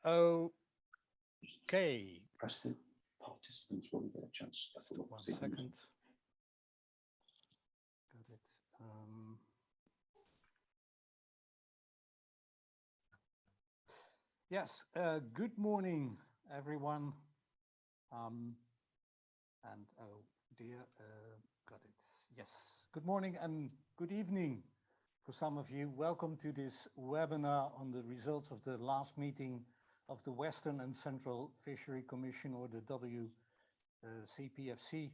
Okay, Press the participants when we get a chance to fill up. one Stephen. second. Got it. Yes, good morning, everyone. Um, and oh dear, got it. Yes, good morning and good evening for some of you. Welcome to this webinar on the results of the last meeting of the Western and Central Fishery Commission, or the WCPFC,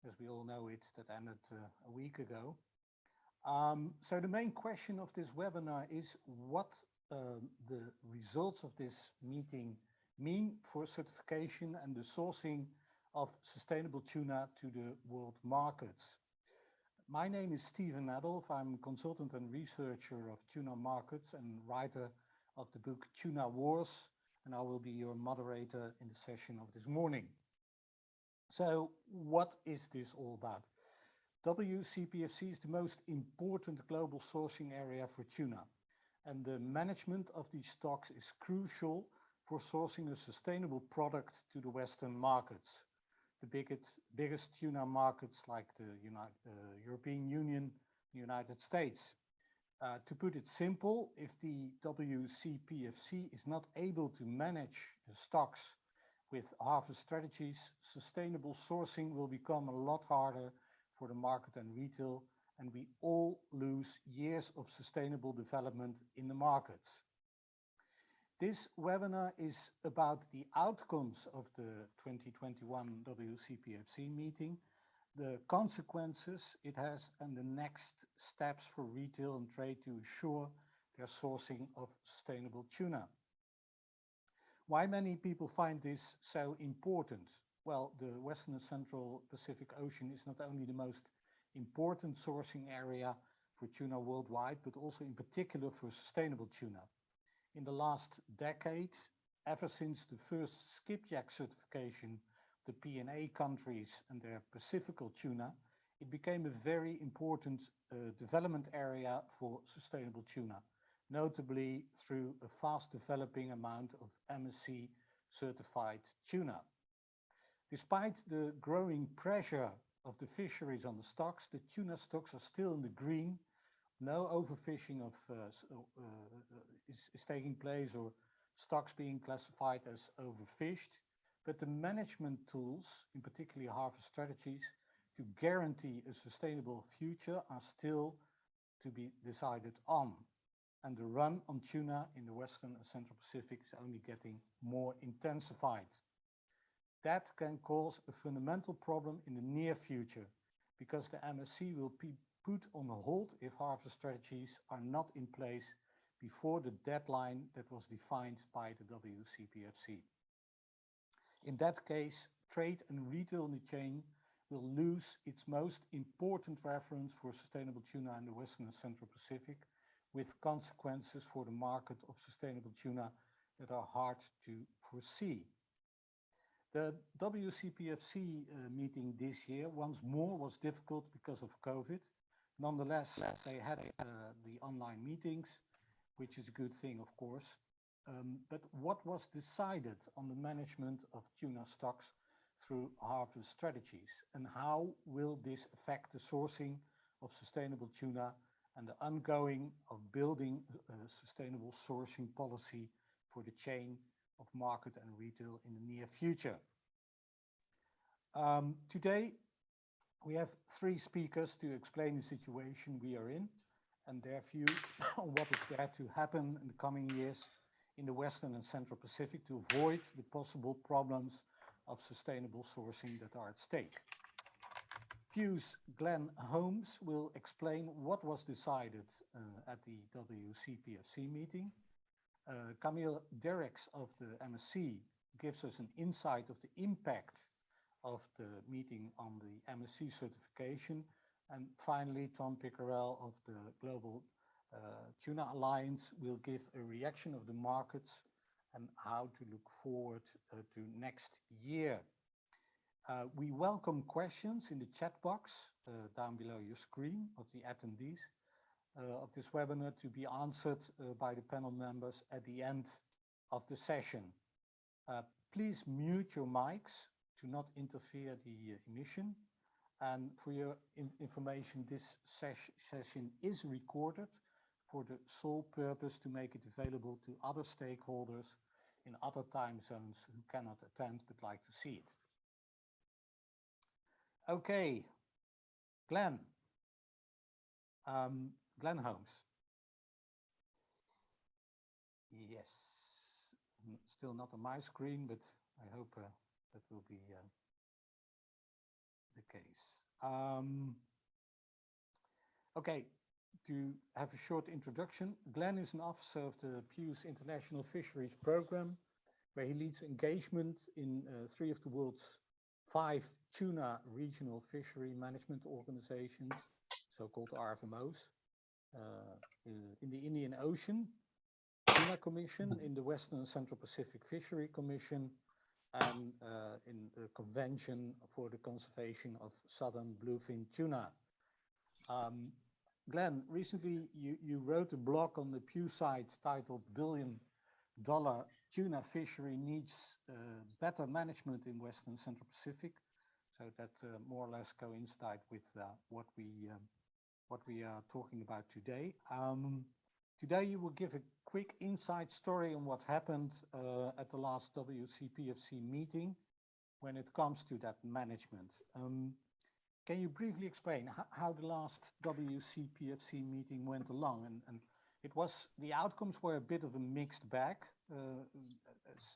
as we all know it, that ended a week ago. So the main question of this webinar is what the results of this meeting mean for certification and the sourcing of sustainable tuna to the world markets. My name is Stephen Adolf. I'm a consultant and researcher of tuna markets and writer of the book Tuna Wars, and I will be your moderator in the session of this morning. So what is this all about? WCPFC is the most important global sourcing area for tuna, and the management of these stocks is crucial for sourcing a sustainable product to the Western markets. The biggest tuna markets like the European Union, the United States. To put it simple, if the WCPFC is not able to manage the stocks with harvest strategies, sustainable sourcing will become a lot harder for the market and retail, and we all lose years of sustainable development in the markets. This webinar is about the outcomes of the 2021 WCPFC meeting, the consequences it has, and the next steps for retail and trade to ensure their sourcing of sustainable tuna. Why many people find this so important? Well, the Western and Central Pacific Ocean is not only the most important sourcing area for tuna worldwide, but also in particular for sustainable tuna. In the last decade, ever since the first skipjack certification, the P&A countries and their Pacifical tuna, it became a very important development area for sustainable tuna, notably through a fast developing amount of MSC certified tuna. Despite the growing pressure of the fisheries on the stocks, the tuna stocks are still in the green. No overfishing is taking place or stocks being classified as overfished, but the management tools, in particular harvest strategies, to guarantee a sustainable future are still to be decided on. And the run on tuna in the Western and Central Pacific is only getting more intensified. That can cause a fundamental problem in the near future, because the MSC will be put on hold if harvest strategies are not in place before the deadline that was defined by the WCPFC. In that case, trade and retail in the chain will lose its most important reference for sustainable tuna in the Western and Central Pacific, with consequences for the market of sustainable tuna that are hard to foresee. The WCPFC meeting this year once more was difficult because of COVID. Nonetheless, they had the online meetings, which is a good thing, of course. But what was decided on the management of tuna stocks through harvest strategies, and how will this affect the sourcing of sustainable tuna and the ongoing of building a sustainable sourcing policy for the chain of market and retail in the near future? Today, we have three speakers to explain the situation we are in and their view on what is there to happen in the coming years in the Western and Central Pacific to avoid the possible problems of sustainable sourcing that are at stake. Fuse Glenn Holmes will explain what was decided at the WCPFC meeting. Camille Derricks of the MSC gives us an insight of the impact of the meeting on the MSC certification. And finally, Tom Pickerell of the Global Tuna Alliance will give a reaction of the markets and how to look forward to next year. We welcome questions in the chat box down below your screen of the attendees of this webinar to be answered by the panel members at the end of the session. Please mute your mics to not interfere the emission. And for your information, this session is recorded for the sole purpose to make it available to other stakeholders in other time zones who cannot attend but like to see it. Okay, Glenn. Glenn Holmes. Yes, still not on my screen, but I hope that will be the case. Okay, to have a short introduction, Glenn is an officer of the Pew's International Fisheries Program, where he leads engagement in 3 of the world's 5 tuna regional fishery management organizations, so-called RFMOs, in the Indian Ocean Tuna Commission, in the Western and Central Pacific Fishery Commission, and in the Convention for the Conservation of Southern Bluefin Tuna. Glenn, recently you wrote a blog on the Pew site titled $1 Billion Tuna Fishery Needs Better Management in Western and Central Pacific. So that more or less coincides with what we are talking about today. Today you will give a quick inside story on what happened at the last WCPFC meeting when it comes to that management. Can you briefly explain how the last WCPFC meeting went along? And it was, the outcomes were a bit of a mixed bag,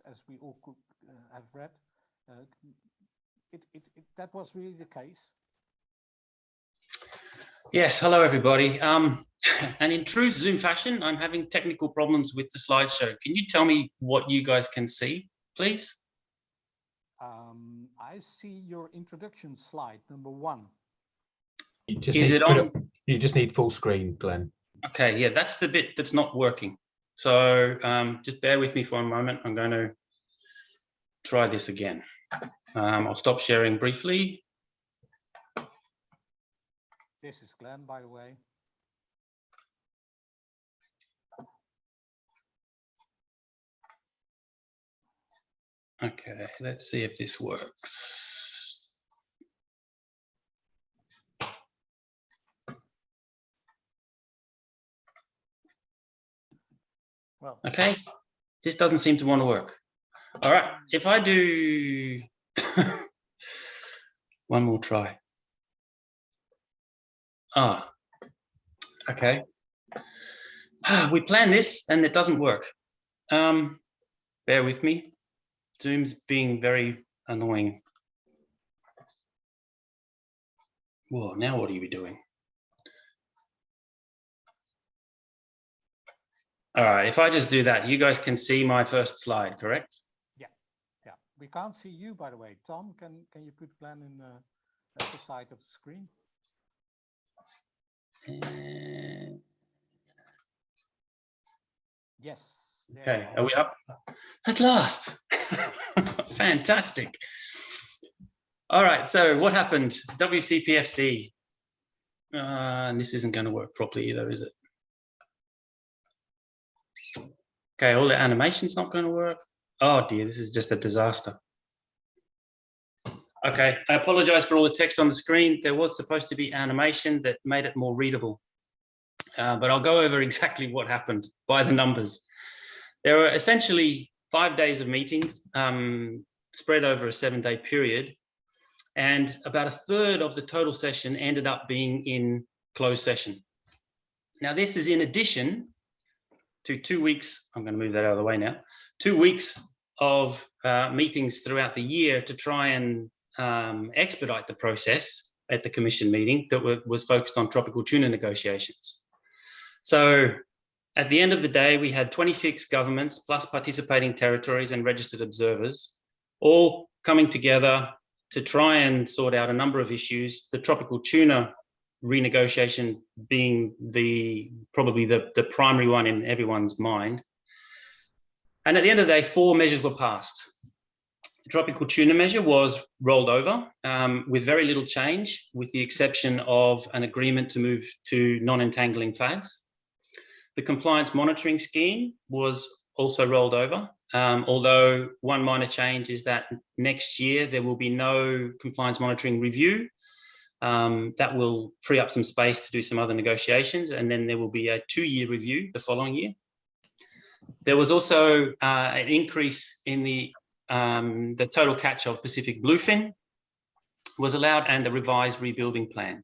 as we all could have read. That was really the case. Yes, hello everybody. And in true Zoom fashion, I'm having technical problems with the slideshow. Can you tell me what you guys can see, please? I see your introduction slide, number 1. You just need full screen, Glenn. Okay, yeah, that's the bit that's not working. So just bear with me for a moment. I'm going to try this again. I'll stop sharing briefly. This is Glenn, by the way. Okay, let's see if this works. Well, okay, this doesn't seem to want to work. All right, if I do one more try. Okay. We planned this and it doesn't work. Bear with me. Zoom's being very annoying. Whoa, now what are you doing? All right, if I just do that, you guys can see my first slide, correct? Yeah. We can't see you, by the way. Tom, can you put Glenn in the other side of the screen? Yes. Okay, are we up? At last. Fantastic. All right, so what happened? WCPFC. And this isn't going to work properly either, is it? Okay, all the animation's not going to work. Oh dear, this is just a disaster. Okay, I apologize for all the text on the screen. There was supposed to be animation that made it more readable. But I'll go over exactly what happened by the numbers. There were essentially 5 days of meetings spread over a 7-day period. And about a third of the total session ended up being in closed session. Now, this is in addition to 2 weeks, I'm going to move that out of the way now, 2 weeks of meetings throughout the year to try and expedite the process at the Commission meeting that was focused on tropical tuna negotiations. So at the end of the day, we had 26 governments plus participating territories and registered observers all coming together to try and sort out a number of issues, the tropical tuna renegotiation being probably the primary one in everyone's mind. And at the end of the day, 4 measures were passed. The tropical tuna measure was rolled over with very little change, with the exception of an agreement to move to non-entangling FADs. The compliance monitoring scheme was also rolled over, although one minor change is that next year there will be no compliance monitoring review. That will free up some space to do some other negotiations, and then there will be a 2-year review the following year. There was also an increase in the total catch of Pacific bluefin was allowed, and a revised rebuilding plan.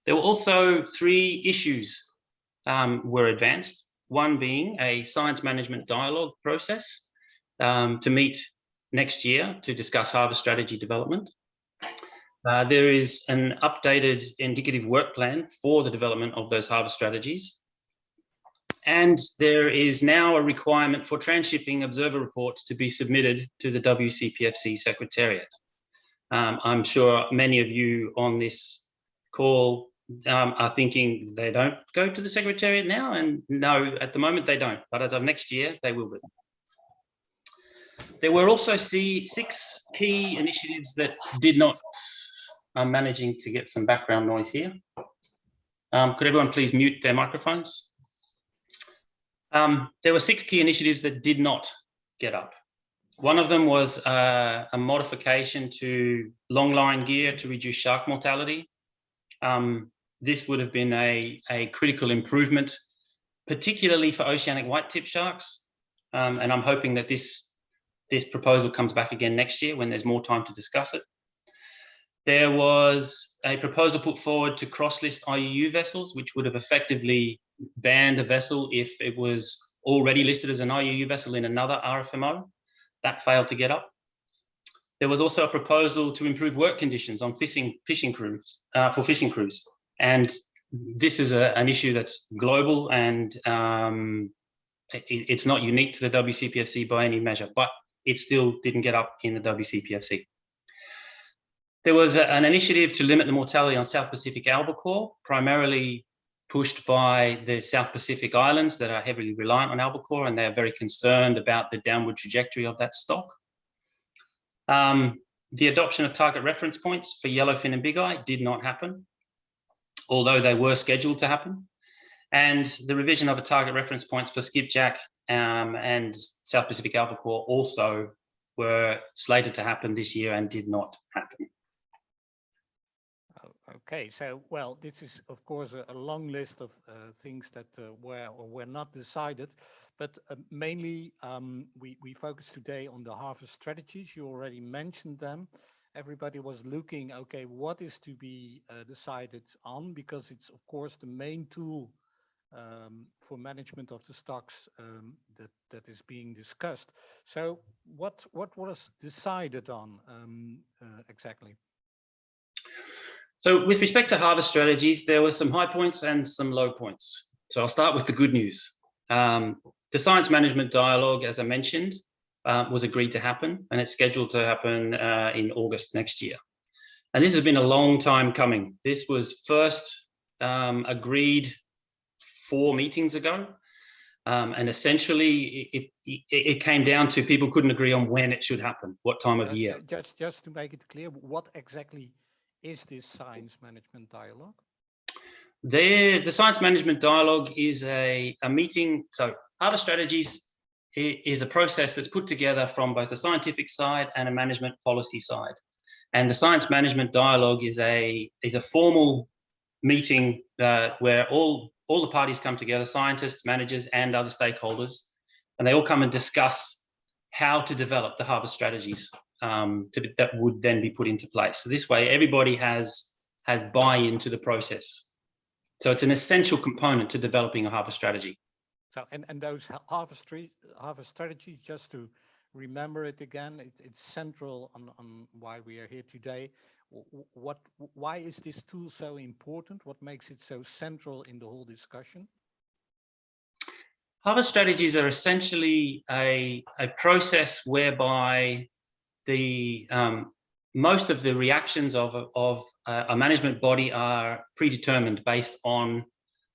There were also 3 issues were advanced, one being a science management dialogue process to meet next year to discuss harvest strategy development. There is an updated indicative work plan for the development of those harvest strategies. And there is now a requirement for transshipping observer reports to be submitted to the WCPFC Secretariat. I'm sure many of you on this call are thinking they don't go to the Secretariat now, and no, at the moment they don't, but as of next year, they will be. There were also 6 key initiatives that did not. I'm managing to get some background noise here. Could everyone please mute their microphones? There were 6 key initiatives that did not get up. One of them was a modification to longline gear to reduce shark mortality. This would have been a critical improvement, particularly for oceanic white-tip sharks. And I'm hoping that this proposal comes back again next year when there's more time to discuss it. There was a proposal put forward to cross-list IUU vessels, which would have effectively banned a vessel if it was already listed as an IUU vessel in another RFMO. That failed to get up. There was also a proposal to improve work conditions on fishing crews, for fishing crews. And this is an issue that's global, and it's not unique to the WCPFC by any measure, but it still didn't get up in the WCPFC. There was an initiative to limit the mortality on South Pacific albacore, primarily pushed by the South Pacific islands that are heavily reliant on albacore, and they're very concerned about the downward trajectory of that stock. The adoption of target reference points for yellowfin and big eye did not happen, although they were scheduled to happen. And the revision of a target reference points for skipjack and South Pacific albacore also were slated to happen this year and did not happen. Okay, so, well, this is, of course, a long list of things that were or were not decided, but mainly we focus today on the harvest strategies. You already mentioned them. Everybody was looking, okay, what is to be decided on, because it's, of course, the main tool for management of the stocks that is being discussed. So what was decided on exactly? So with respect to harvest strategies, there were some high points and some low points. So I'll start with the good news. The science management dialogue, as I mentioned, was agreed to happen, and it's scheduled to happen in August next year. And this has been a long time coming. This was first agreed 4 meetings ago. And essentially it came down to people couldn't agree on when it should happen, what time of year. Just to make it clear, what exactly is this science management dialogue? The science management dialogue is a meeting. So harvest strategies is a process that's put together from both the scientific side and a management policy side. And the science management dialogue is a formal meeting where all the parties come together, scientists, managers, and other stakeholders, and they all come and discuss how to develop the harvest strategies that would then be put into place. So this way, everybody has buy-in to the process. So it's an essential component to developing a harvest strategy. So and those harvest strategies, just to remember it again, it's central on why we are here today. Why is this tool so important? What makes it so central in the whole discussion? Harvest strategies are essentially a process whereby the most of the reactions of a management body are predetermined based on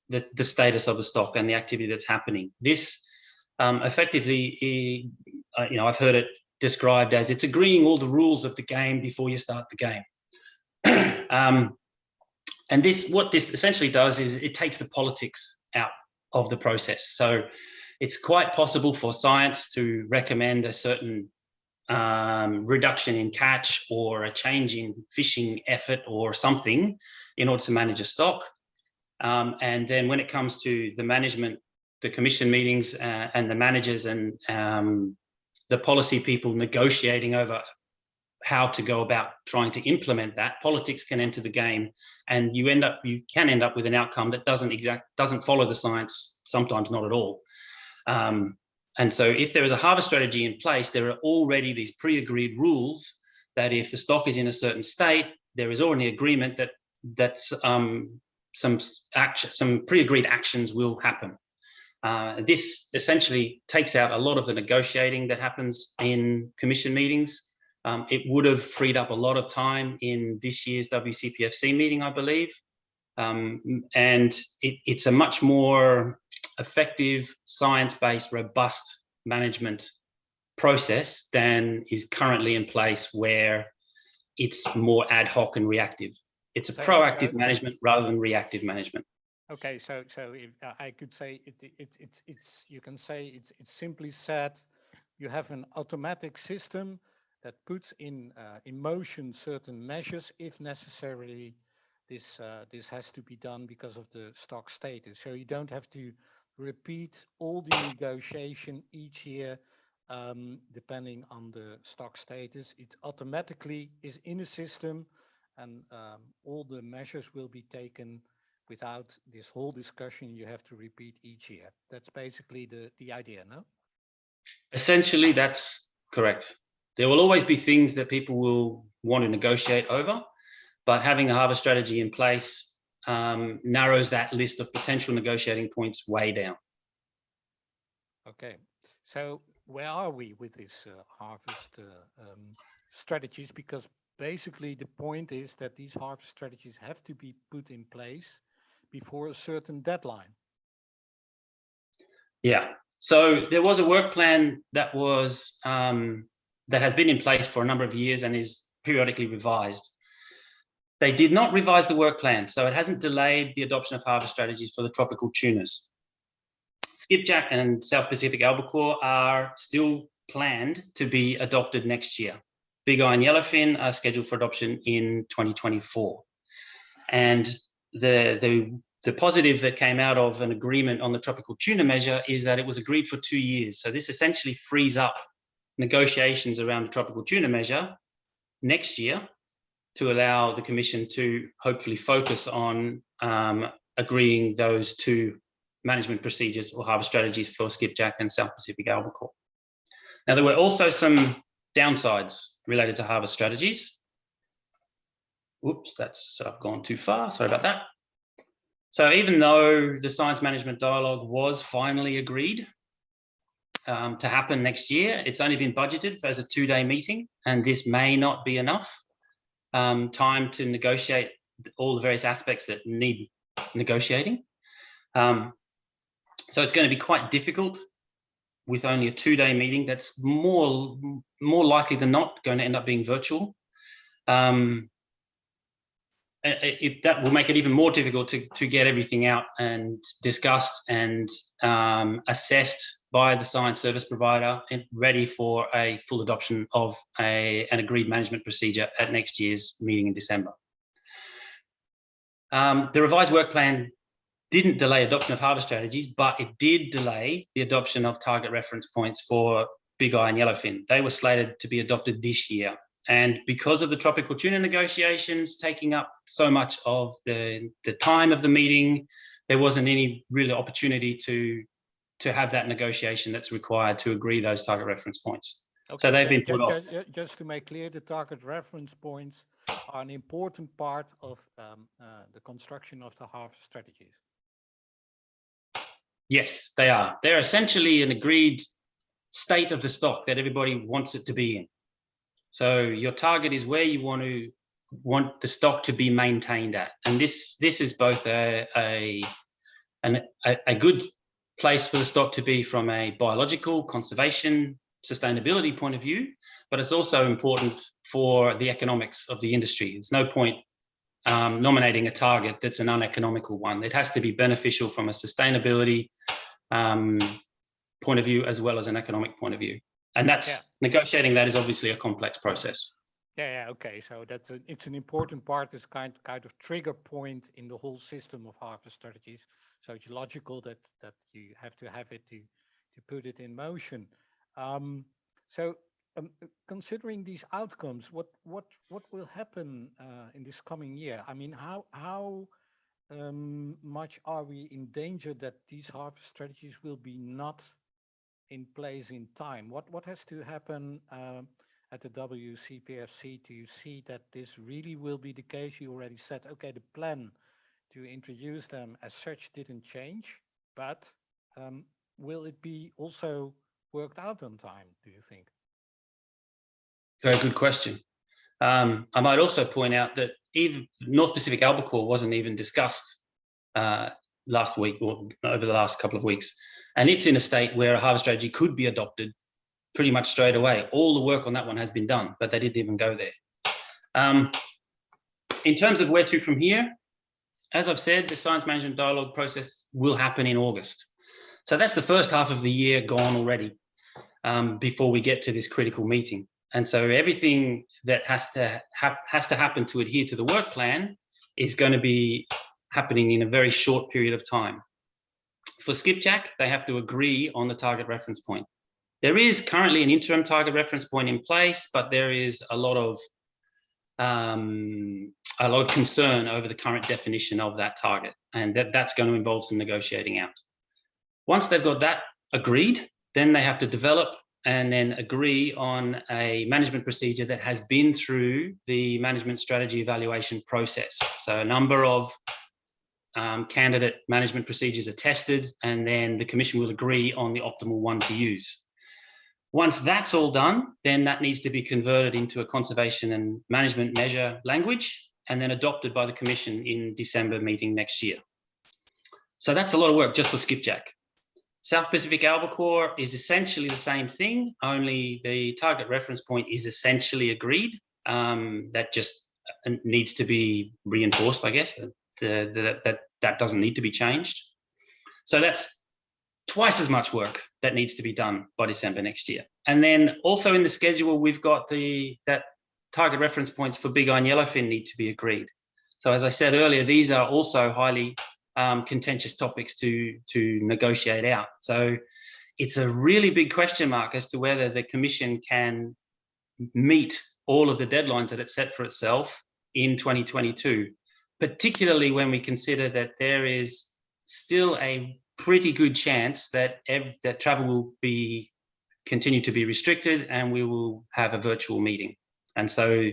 the status of the stock and the activity that's happening. This effectively, I've heard it described as it's agreeing all the rules of the game before you start the game. And what this essentially does is it takes the politics out of the process. So it's quite possible for science to recommend a certain reduction in catch or a change in fishing effort or something in order to manage a stock. And then when it comes to the management, the commission meetings and the managers and the policy people negotiating over how to go about trying to implement that, politics can enter the game, and you can end up with an outcome that doesn't follow the science, sometimes not at all. And so if there is a harvest strategy in place, there are already these pre-agreed rules that if the stock is in a certain state, there is already agreement that some pre-agreed actions will happen. This essentially takes out a lot of the negotiating that happens in commission meetings. It would have freed up a lot of time in this year's WCPFC meeting, I believe. And it's a much more effective, science-based, robust management process than is currently in place, where it's more ad hoc and reactive. It's a proactive management rather than reactive management. Okay, so if, I could say you can say it's simply said, you have an automatic system that puts in motion certain measures if necessarily this has to be done because of the stock status. So you don't have to repeat all the negotiation each year depending on the stock status. It automatically is in a system, and all the measures will be taken without this whole discussion you have to repeat each year. That's basically the idea, no? Essentially, that's correct. There will always be things that people will want to negotiate over, but having a harvest strategy in place narrows that list of potential negotiating points way down. Okay, so where are we with this harvest strategies? Because basically the point is that these harvest strategies have to be put in place before a certain deadline. Yeah, so there was a work plan that was that has been in place for a number of years and is periodically revised. They did not revise the work plan, so it hasn't delayed the adoption of harvest strategies for the tropical tunas. Skipjack and South Pacific albacore are still planned to be adopted next year. Big eye and yellowfin are scheduled for adoption in 2024. And the positive that came out of an agreement on the tropical tuna measure is that it was agreed for 2 years. So this essentially frees up negotiations around the tropical tuna measure next year to allow the Commission to hopefully focus on agreeing those two management procedures or harvest strategies for skipjack and South Pacific albacore. Now, there were also some downsides related to harvest strategies. Whoops, I've gone too far, sorry about that. So even though the Science Management Dialogue was finally agreed to happen next year, it's only been budgeted as a 2-day meeting, and this may not be enough time to negotiate all the various aspects that need negotiating. So it's going to be quite difficult with only a 2-day meeting. That's more likely than not going to end up being virtual. That will make it even more difficult to get everything out and discussed and assessed by the science service provider and ready for a full adoption of an agreed management procedure at next year's meeting in December. The revised work plan didn't delay adoption of harvest strategies, but it did delay the adoption of target reference points for big eye and yellowfin. They were slated to be adopted this year. And because of the tropical tuna negotiations taking up so much of the time of the meeting, there wasn't any real opportunity to have that negotiation that's required to agree those target reference points. Okay, so they've been put off. Just to make clear, the target reference points are an important part of the construction of the harvest strategies. Yes, they are. They're essentially an agreed state of the stock that everybody wants it to be in. So your target is where you want the stock to be maintained at, and this is both a good place for the stock to be from a biological, conservation, sustainability point of view, but it's also important for the economics of the industry. There's no point nominating a target that's an uneconomical one. It has to be beneficial from a sustainability point of view as well as an economic point of view. And that's negotiating that is obviously a complex process. Yeah, okay. So that's it's an important part, this kind of trigger point in the whole system of harvest strategies. So it's logical that you have to have it to put it in motion. So considering these outcomes, what will happen in this coming year? I mean, how much are we in danger that these harvest strategies will be not in place in time? What has to happen at the WCPFC to see that this really will be the case? You already said, okay, the plan to introduce them as such didn't change, but will it be also worked out on time, do you think? Very good question. I might also point out that even North Pacific albacore wasn't even discussed last week or over the last couple of weeks. And it's in a state where a harvest strategy could be adopted pretty much straight away. All the work on that one has been done, but they didn't even go there. In terms of where to from here, as I've said, the science management dialogue process will happen in August. So that's the first half of the year gone already before we get to this critical meeting. And so everything that has to happen to adhere to the work plan is going to be happening in a very short period of time. For skipjack, they have to agree on the target reference point. There is currently an interim target reference point in place, but there is a lot of concern over the current definition of that target, and that's going to involve some negotiating out. Once they've got that agreed, then they have to develop and then agree on a management procedure that has been through the management strategy evaluation process. So a number of candidate management procedures are tested, and then the commission will agree on the optimal one to use. Once that's all done, then that needs to be converted into a conservation and management measure language and then adopted by the commission in December meeting next year. So that's a lot of work just for skipjack. South Pacific albacore is essentially the same thing, only the target reference point is essentially agreed. That just needs to be reinforced, I guess. That doesn't need to be changed. So that's twice as much work that needs to be done by December next year. And then also in the schedule, we've got that target reference points for big iron yellowfin need to be agreed. So as I said earlier, these are also highly contentious topics to negotiate out. So it's a really big question mark as to whether the commission can meet all of the deadlines that it set for itself in 2022, particularly when we consider that there is still a pretty good chance that travel will continue to be restricted and we will have a virtual meeting. And so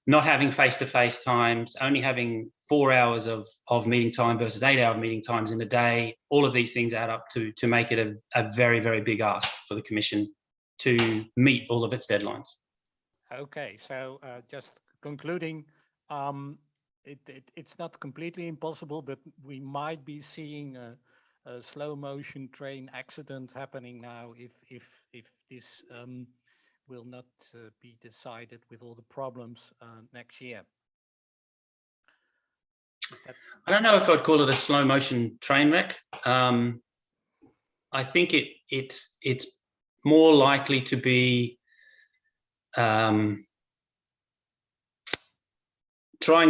not having face-to-face times, only having 4 hours of meeting time versus 8 hour meeting times in a day, all of these things add up to make it a very, very big ask for the commission to meet all of its deadlines. Okay, so just concluding, it's not completely impossible, but we might be seeing a slow motion train accident happening now if this will not be decided with all the problems next year. I don't know if I'd call it a slow motion train wreck. I think it's more likely to be trying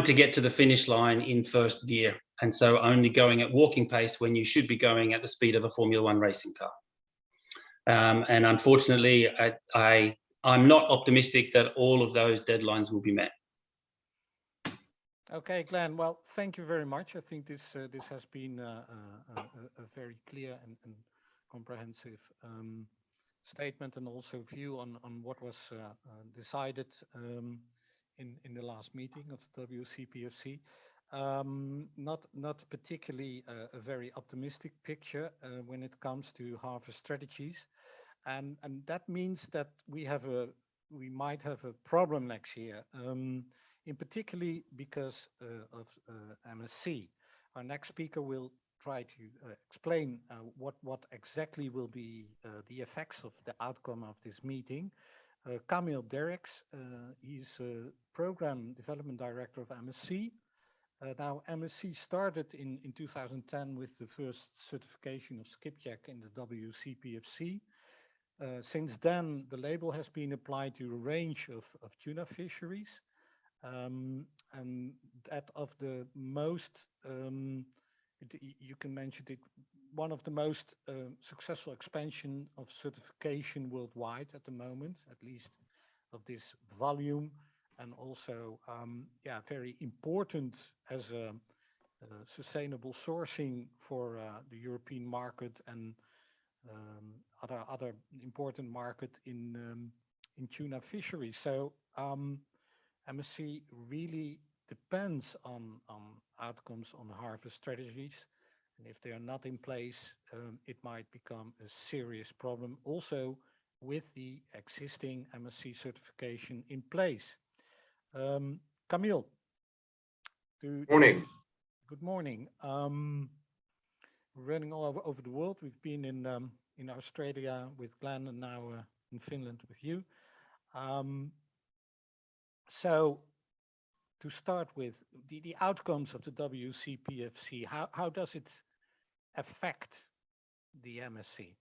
to get to the finish line in first gear, and so only going at walking pace when you should be going at the speed of a Formula One racing car. And unfortunately, I'm not optimistic that all of those deadlines will be met. Okay, Glenn. Well, thank you very much. I think this has been a very clear and comprehensive statement, and also view on what was decided in the last meeting of the WCPFC. Not particularly a very optimistic picture when it comes to harvest strategies, and that means that we might have a problem next year. In particularly because of MSC. Our next speaker will try to explain what exactly will be the effects of the outcome of this meeting. Camille Derricks, he's Program Development Director of MSC, Now, MSC started in 2010 with the first certification of skipjack in the WCPFC. Since then, the label has been applied to a range of tuna fisheries. And that of the most, you can mention it, one of the most successful expansion of certification worldwide at the moment, at least of this volume, and also, yeah, very important as a sustainable sourcing for the European market and other important market in tuna fisheries. So MSC really depends on outcomes on harvest strategies. And if they are not in place, it might become a serious problem also with the existing MSC certification in place. Camille. Morning. Good morning. Running all over the world. We've been in Australia with Glenn and now in Finland with you. So to start with, the outcomes of the WCPFC, how does it affect the MSC?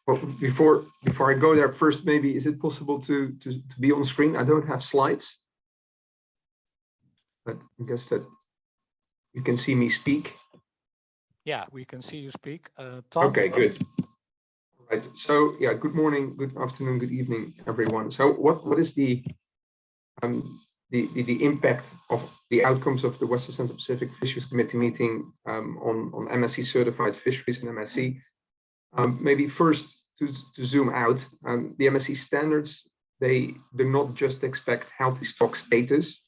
Well, before I go there, first, maybe is it possible to be on screen? I don't have slides, but I guess that you can see me speak. Yeah, we can see you speak. Tom? Okay, good. Right. So yeah, good morning, good afternoon, good evening, everyone. So what is the impact of the outcomes of the Western Central Pacific Fisheries Committee meeting on MSC certified fisheries and MSC? Maybe first to zoom out, the MSC standards, they do not just expect healthy stock status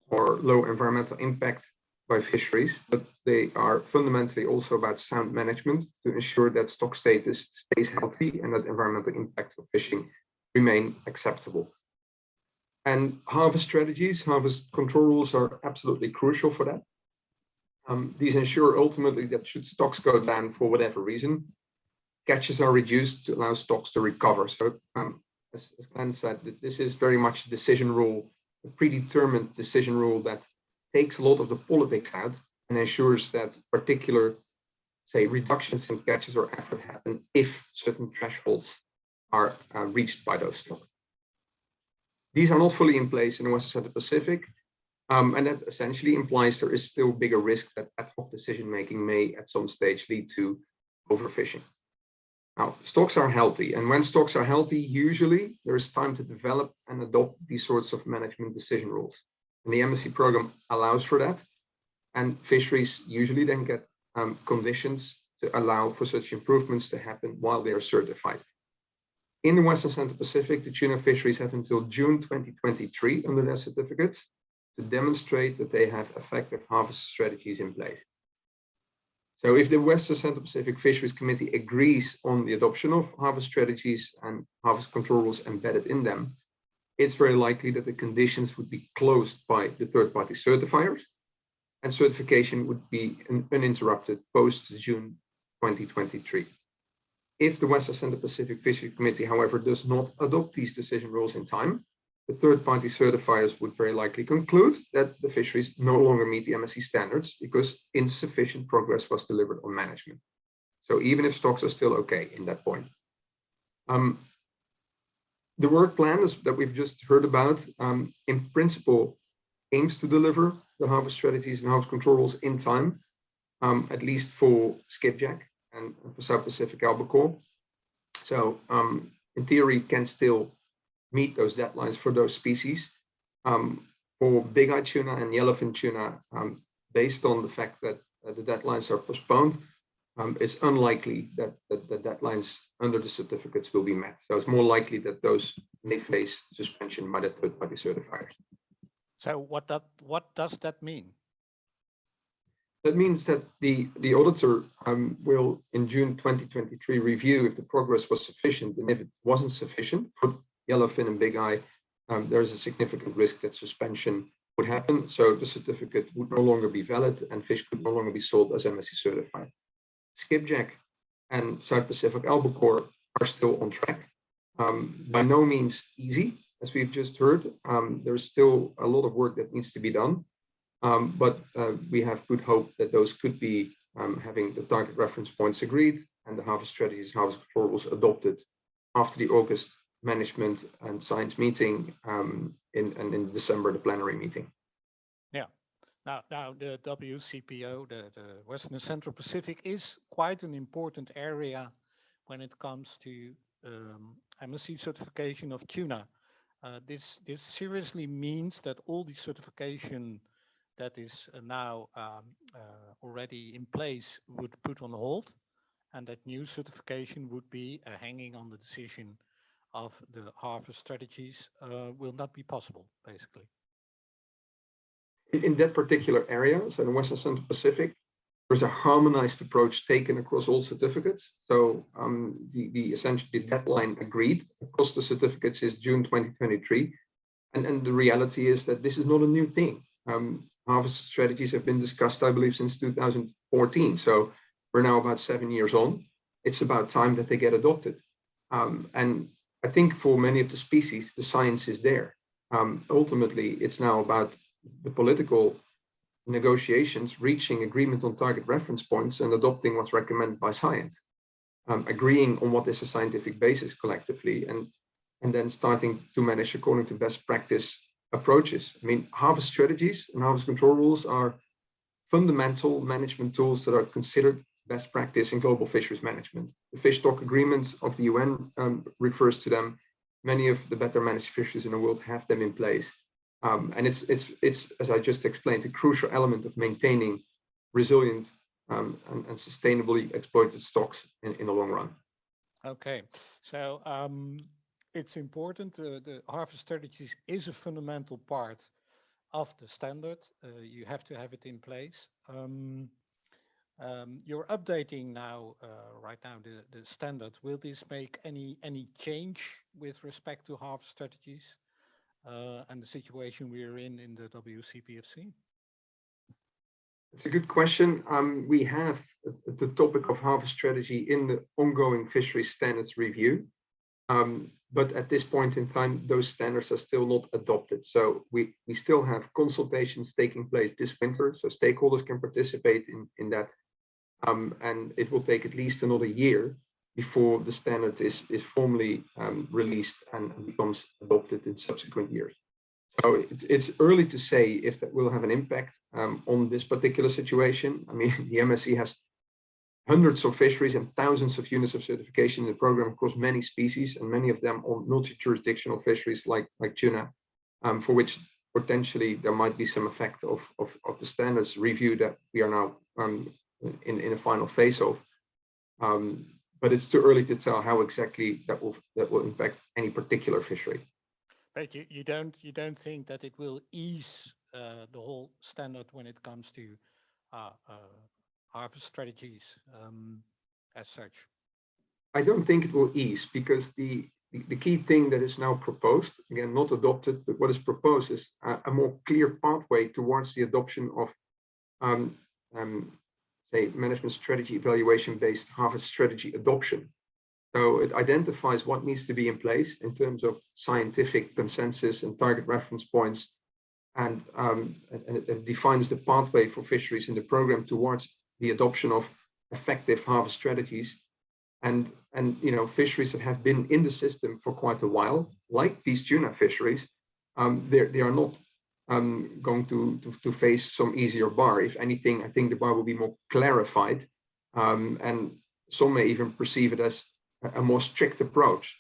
or low environmental impact by fisheries, but they are fundamentally also about sound management to ensure that stock status stays healthy and that environmental impacts of fishing remain acceptable. And harvest strategies, harvest control rules are absolutely crucial for that. These ensure ultimately that should stocks go down for whatever reason, catches are reduced to allow stocks to recover. So as Glenn said, this is very much a decision rule, a predetermined decision rule that takes a lot of the politics out and ensures that particular, say, reductions in catches or effort happen if certain thresholds are reached by those stocks. These are not fully in place in the Western Central Pacific, and that essentially implies there is still bigger risk that ad hoc decision-making may at some stage lead to overfishing. Now, stocks are healthy, and when stocks are healthy, usually there is time to develop and adopt these sorts of management decision rules. And the MSC program allows for that, and fisheries usually then get conditions to allow for such improvements to happen while they are certified. In the Western Central Pacific, the tuna fisheries have until June 2023 under their certificates to demonstrate that they have effective harvest strategies in place. So if the Western Central Pacific Fisheries Committee agrees on the adoption of harvest strategies and harvest control rules embedded in them, it's very likely that the conditions would be closed by the third-party certifiers, and certification would be uninterrupted post-June 2023. If the Western Central Pacific Fisheries Committee, however, does not adopt these decision rules in time, the third-party certifiers would very likely conclude that the fisheries no longer meet the MSC standards because insufficient progress was delivered on management. So even if stocks are still okay in that point. The work plan that we've just heard about, in principle, aims to deliver the harvest strategies and harvest control rules in time, at least for skipjack and for South Pacific albacore. So in theory, can still meet those deadlines for those species. For big-eyed tuna and yellowfin tuna, based on the fact that the deadlines are postponed, it's unlikely that the deadlines under the certificates will be met. So it's more likely that those may face suspension by the third-party certifiers. So what does that mean? That means that the auditor will, in June 2023, review if the progress was sufficient, and if it wasn't sufficient for yellowfin and big eye, there's a significant risk that suspension would happen. So the certificate would no longer be valid and fish could no longer be sold as MSC certified. Skipjack and South Pacific albacore are still on track. By no means easy, as we've just heard. There's still a lot of work that needs to be done. But we have good hope that those could be having the target reference points agreed and the harvest strategies, harvest control rules adopted after the August management and science meeting, and in December, the plenary meeting. Yeah. Now the WCPO, the Western and Central Pacific, is quite an important area when it comes to MSC certification of tuna. This seriously means that all the certification that is now already in place would put on hold, and that new certification would be hanging on the decision of the harvest strategies will not be possible, basically. In that particular area, so in the Western Central Pacific, there's a harmonized approach taken across all certificates. So the essentially deadline agreed across the certificates is June 2023. And the reality is that this is not a new thing. Harvest strategies have been discussed, I believe, since 2014. So we're now about 7 years on. It's about time that they get adopted. And I think for many of the species, the science is there. Ultimately, it's now about the political negotiations, reaching agreement on target reference points and adopting what's recommended by science, agreeing on what is a scientific basis collectively, and then starting to manage according to best practice approaches. I mean, harvest strategies and harvest control rules are fundamental management tools that are considered best practice in global fisheries management. The fish stock agreements of the UN refers to them. Many of the better managed fisheries in the world have them in place. And it's, as I just explained, a crucial element of maintaining resilient and sustainably exploited stocks in the long run. Okay, so it's important. The harvest strategies is a fundamental part of the standard. You have to have it in place. You're updating now, right now, the standard. Will this make any change with respect to harvest strategies and the situation we're in the WCPFC? It's a good question. We have the topic of harvest strategy in the ongoing fisheries standards review. But at this point in time, those standards are still not adopted. So we still have consultations taking place this winter, so stakeholders can participate in that. And it will take at least another year before the standard is formally released and becomes adopted in subsequent years. So it's early to say if that will have an impact on this particular situation. I mean, the MSC has hundreds of fisheries and thousands of units of certification in the program across many species, and many of them on multi-jurisdictional fisheries like tuna, for which potentially there might be some effect of the standards review that we are now in a final phase of. But it's too early to tell how exactly that will impact any particular fishery. But you don't think that it will ease the whole standard when it comes to harvest strategies as such? I don't think it will ease, because the key thing that is now proposed, again, not adopted, but what is proposed is a more clear pathway towards the adoption of say management strategy evaluation based harvest strategy adoption. So it identifies what needs to be in place in terms of scientific consensus and target reference points, and it defines the pathway for fisheries in the program towards the adoption of effective harvest strategies. And you know, fisheries that have been in the system for quite a while, like these tuna fisheries, they are not going to face some easier bar. If anything, I think the bar will be more clarified, and some may even perceive it as a more strict approach.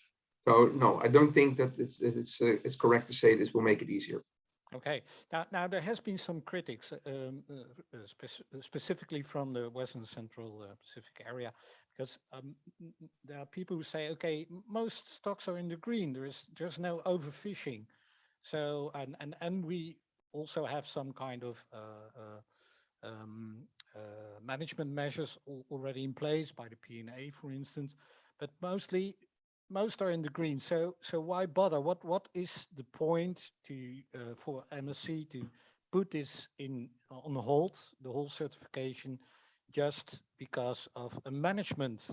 So no, I don't think that it's correct to say this will make it easier. Okay. Now there has been some critics, specifically from the Western Central Pacific area, because there are people who say, okay, most stocks are in the green. There's no overfishing. So and we also have some kind of management measures already in place by the P&A, for instance. But most are in the green. So why bother? What is the point to for MSC to put this on hold, the whole certification, just because of a management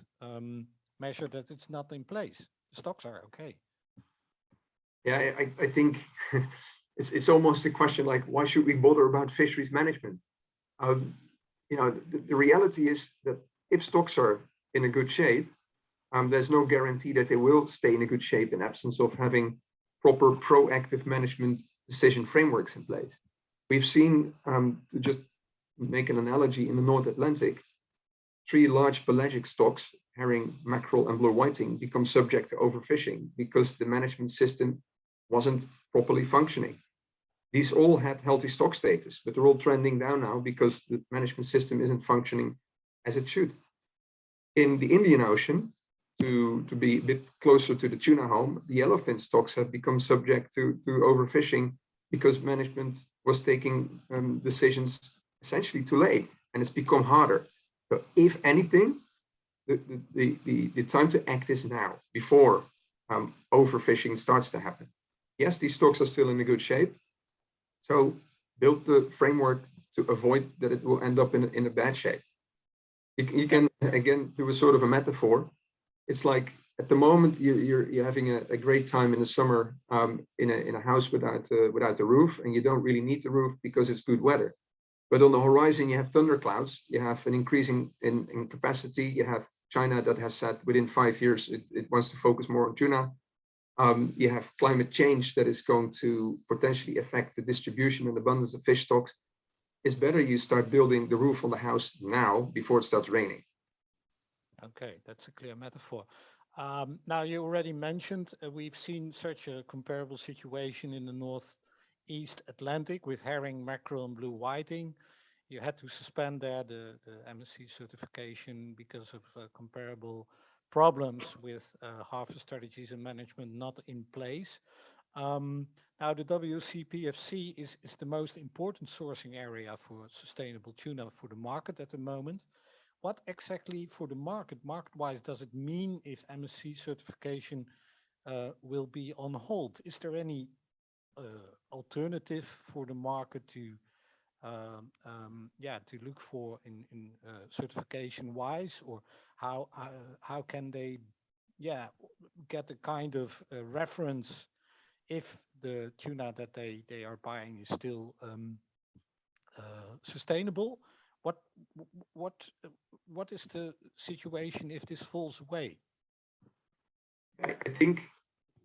measure that it's not in place? The stocks are okay. Yeah, I think it's almost a question like, why should we bother about fisheries management? The reality is that if stocks are in a good shape, there's no guarantee that they will stay in a good shape in absence of having proper proactive management decision frameworks in place. We've seen, to just make an analogy, in the North Atlantic, 3 large pelagic stocks, herring, mackerel, and blue whiting, become subject to overfishing because the management system wasn't properly functioning. These all had healthy stock status, but they're all trending down now because the management system isn't functioning as it should. In the Indian Ocean, to be a bit closer to the tuna home, the yellowfin stocks have become subject to overfishing because management was taking decisions essentially too late, and it's become harder. So if anything, the time to act is now, before overfishing starts to happen. Yes, these stocks are still in a good shape, so build the framework to avoid that it will end up in a bad shape. You can, again, do a sort of a metaphor. It's like at the moment you're having a great time in the summer in a house without the roof, and you don't really need the roof because it's good weather. But on the horizon, you have thunderclouds, you have an increasing in capacity, you have China that has said within 5 years it wants to focus more on tuna. You have climate change that is going to potentially affect the distribution and abundance of fish stocks. It's better you start building the roof on the house now before it starts raining. Okay, that's a clear metaphor. Now, you already mentioned we've seen such a comparable situation in the Northeast Atlantic with herring, mackerel, and blue whiting. You had to suspend there the MSC certification because of comparable problems with harvest strategies and management not in place. Now, the WCPFC is the most important sourcing area for sustainable tuna for the market at the moment. What exactly for the market-wise, does it mean if MSC certification will be on hold? Is there any alternative for the market to look for in certification-wise, or how can they get a kind of reference if the tuna that they are buying is still sustainable? What is the situation if this falls away? I think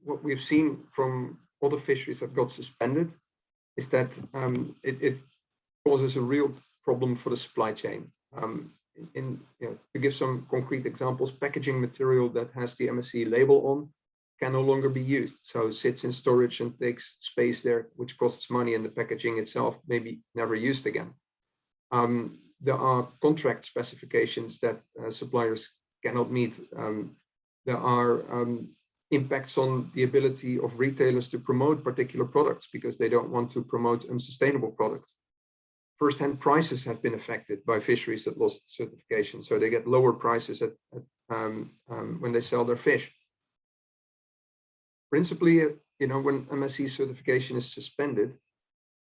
what we've seen from other fisheries that got suspended is that it causes a real problem for the supply chain. To give some concrete examples, packaging material that has the MSC label on can no longer be used. So it sits in storage and takes space there, which costs money, and the packaging itself may be never used again. There are contract specifications that suppliers cannot meet. There are impacts on the ability of retailers to promote particular products because they don't want to promote unsustainable products. First-hand prices have been affected by fisheries that lost certification, so they get lower prices when they sell their fish. Principally, when MSC certification is suspended,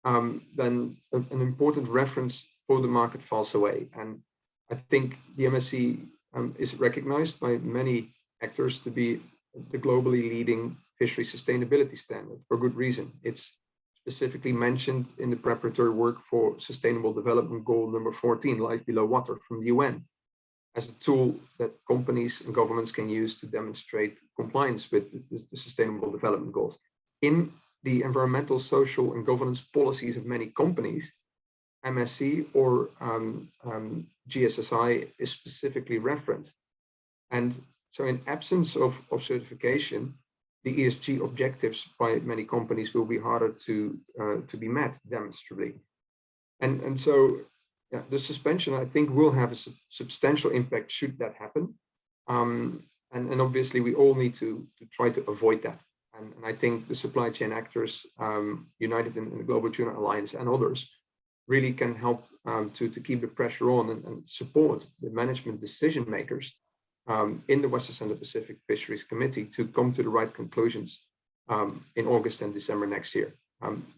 then an important reference for the market falls away. And I think the MSC is recognized by many actors to be the globally leading fishery sustainability standard for good reason. It's specifically mentioned in the preparatory work for Sustainable Development Goal number 14, Life Below Water, from the UN, as a tool that companies and governments can use to demonstrate compliance with the Sustainable Development Goals. In the environmental, social, and governance policies of many companies, MSC or GSSI is specifically referenced. And so in absence of certification, the ESG objectives by many companies will be harder to be met demonstrably. And so the suspension, I think, will have a substantial impact should that happen. And obviously, we all need to try to avoid that. And I think the supply chain actors, united in the Global Tuna Alliance and others, really can help to keep the pressure on and support the management decision makers in the Western Central Pacific Fisheries Committee to come to the right conclusions in August and December next year.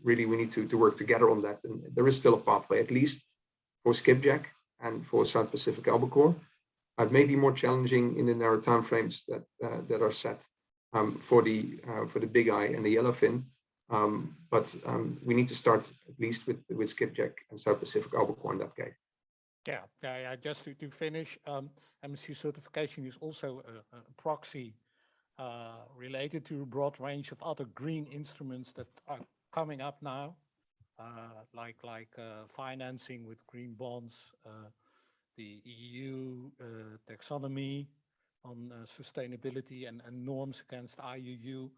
Really, we need to work together on that. And there is still a pathway, at least for skipjack and for South Pacific albacore. It may be more challenging in the narrow timeframes that are set for the big eye and the yellowfin. But we need to start at least with skipjack and South Pacific albacore in that case. Yeah. Just to finish, MSC certification is also a proxy related to a broad range of other green instruments that are coming up now, like financing with green bonds, the EU taxonomy on sustainability and norms against IUU,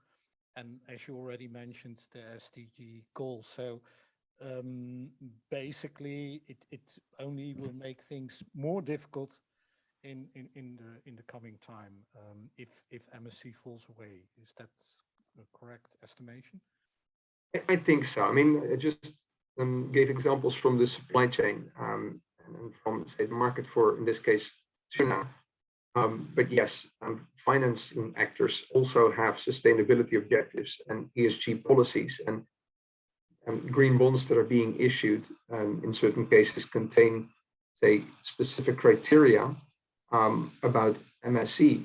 and as you already mentioned, the SDG goals. So basically, it only will make things more difficult in the coming time if MSC falls away. Is that a correct estimation? I think so. I mean, I just gave examples from the supply chain and from, say, the market for, in this case, tuna. But yes, financing actors also have sustainability objectives and ESG policies, and green bonds that are being issued in certain cases contain, say, specific criteria about MSC.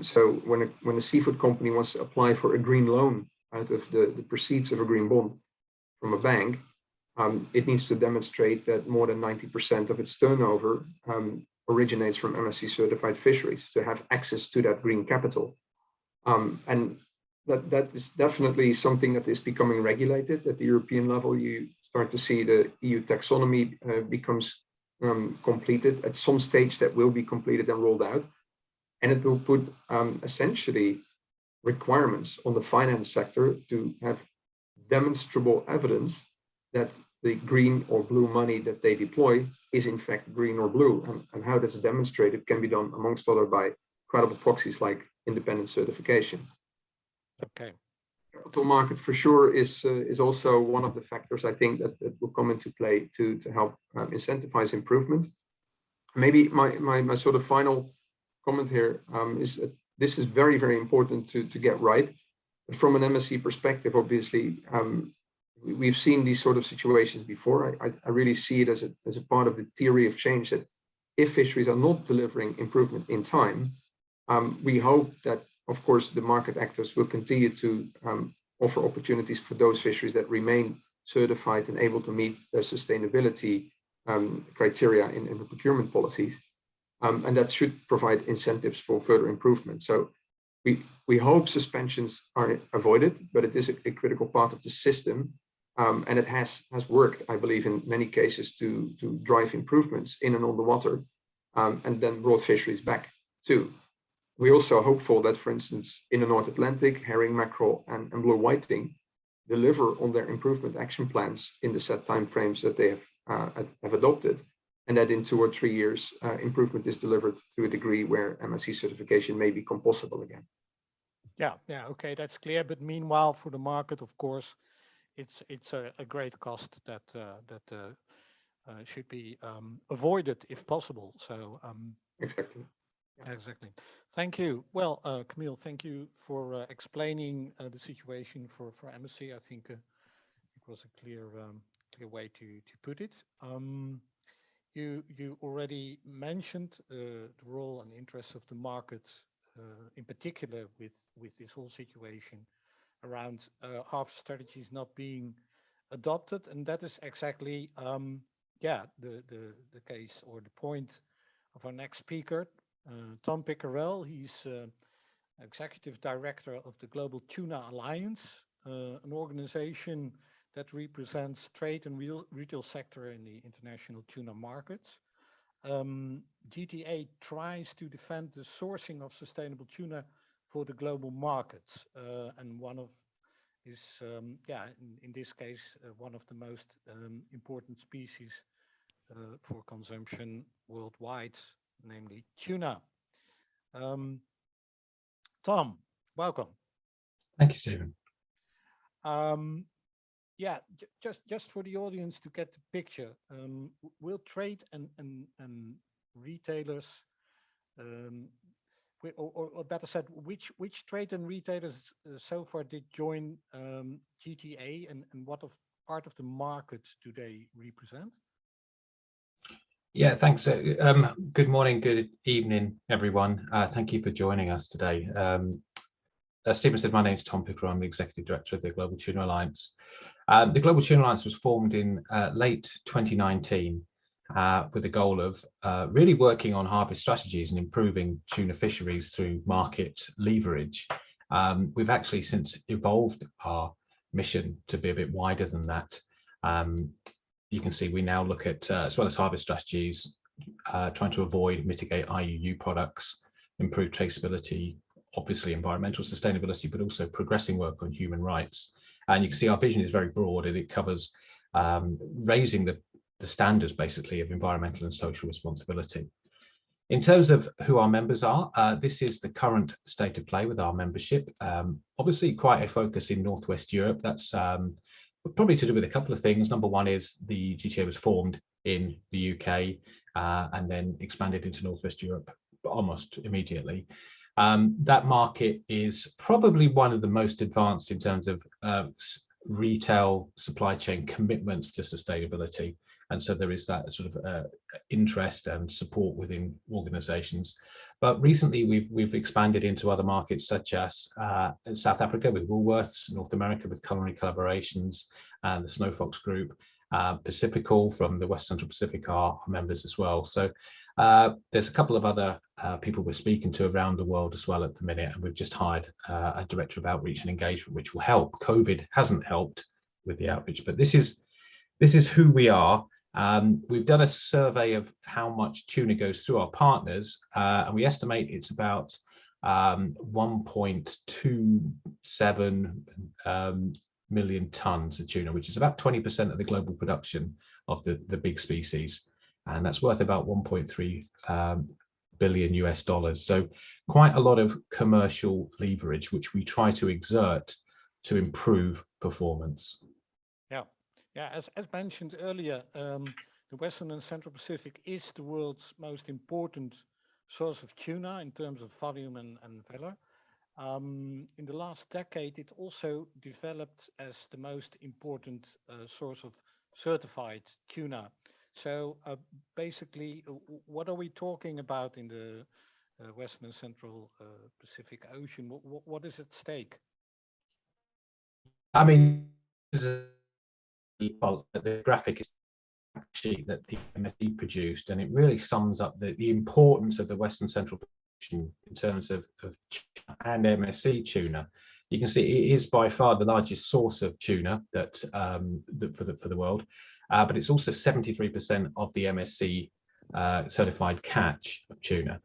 So when a seafood company wants to apply for a green loan out of the proceeds of a green bond from a bank, it needs to demonstrate that more than 90% of its turnover originates from MSC certified fisheries to have access to that green capital. And that is definitely something that is becoming regulated at the European level. You start to see the EU taxonomy becomes completed at some stage. That will be completed and rolled out, and it will put essentially requirements on the finance sector to have demonstrable evidence that the green or blue money that they deploy is in fact green or blue, and how that's demonstrated can be done amongst other by credible proxies like independent certification. Okay. Capital market for sure is also one of the factors I think that will come into play to help incentivize improvement. Maybe my sort of final comment here is that this is very, very important to get right. But from an MSC perspective, obviously, we've seen these sort of situations before. I really see it as a part of the theory of change that if fisheries are not delivering improvement in time, we hope that, of course, the market actors will continue to offer opportunities for those fisheries that remain certified and able to meet their sustainability criteria in the procurement policies. And that should provide incentives for further improvement. So we hope suspensions are avoided, but it is a critical part of the system. And it has worked, I believe, in many cases to drive improvements in and on the water, and then brought fisheries back too. We're also hopeful that, for instance, in the North Atlantic, herring, mackerel, and blue whiting deliver on their improvement action plans in the set timeframes that they have adopted, and that in 2 or 3 years, improvement is delivered to a degree where MSC certification may become possible again. Yeah, okay, that's clear. But meanwhile, for the market, of course, it's a great cost that should be avoided if possible. So Exactly. Exactly. Thank you. Well, Camille, thank you for explaining the situation for MSC. I think it was a clear way to put it. You already mentioned the role and interest of the market, in particular with this whole situation around harvest strategies not being adopted, and that is exactly the case or the point of our next speaker, Tom Pickerell. He's executive director of the Global Tuna Alliance, an organization that represents trade and retail sector in the international tuna markets. GTA tries to defend the sourcing of sustainable tuna for the global markets, and one of is in this case one of the most important species for consumption worldwide, namely tuna. Tom, welcome. Thank you, Stephen. Just for the audience to get the picture, will trade and retailers, or better said, which trade and retailers so far did join GTA, and what part of the market do they represent? Yeah, thanks. Good morning, good evening, everyone. Thank you for joining us today. as Stephen said, my name is Tom Picker. I'm the Executive Director of the Global Tuna Alliance. The Global Tuna Alliance was formed in late 2019 with the goal of really working on harvest strategies and improving tuna fisheries through market leverage. We've actually since evolved our mission to be a bit wider than that. You can see we now look at, as well as harvest strategies, trying to avoid, mitigate IUU products, improve traceability, obviously environmental sustainability, but also progressing work on human rights. And you can see our vision is very broad, and it covers raising the standards basically of environmental and social responsibility. In terms of who our members are, this is the current state of play with our membership. Obviously quite a focus in Northwest Europe. That's probably to do with a couple of things. Number one is the GTA was formed in the UK and then expanded into Northwest Europe almost immediately. That market is probably one of the most advanced in terms of retail supply chain commitments to sustainability. And so there is that sort of interest and support within organizations. But recently we've expanded into other markets such as South Africa with Woolworths, North America with Culinary Collaborations, and the Snowfox Group. Pacifical from the West Central Pacific are members as well. So there's a couple of other people we're speaking to around the world as well at the minute, and we've just hired a director of outreach and engagement, which will help. COVID hasn't helped with the outreach, but this is who we are. We've done a survey of how much tuna goes through our partners, and we estimate it's about 1.27 million tons of tuna, which is about 20% of the global production of the big species, and that's worth about 1.3 billion US dollars. So quite a lot of commercial leverage, which we try to exert to improve performance. Yeah, as mentioned earlier, the Western and Central Pacific is the world's most important source of tuna in terms of volume and value. In the last decade, it also developed as the most important source of certified tuna. So basically, what are we talking about in the Western and Central Pacific Ocean? What is at stake? I mean, well, the graphic is a sheet that the MSC produced, and it really sums up the importance of the Western Central Ocean in terms of tuna and MSC tuna. You can see it is by far the largest source of tuna that for the world, but it's also 73% of the MSC certified catch of tuna.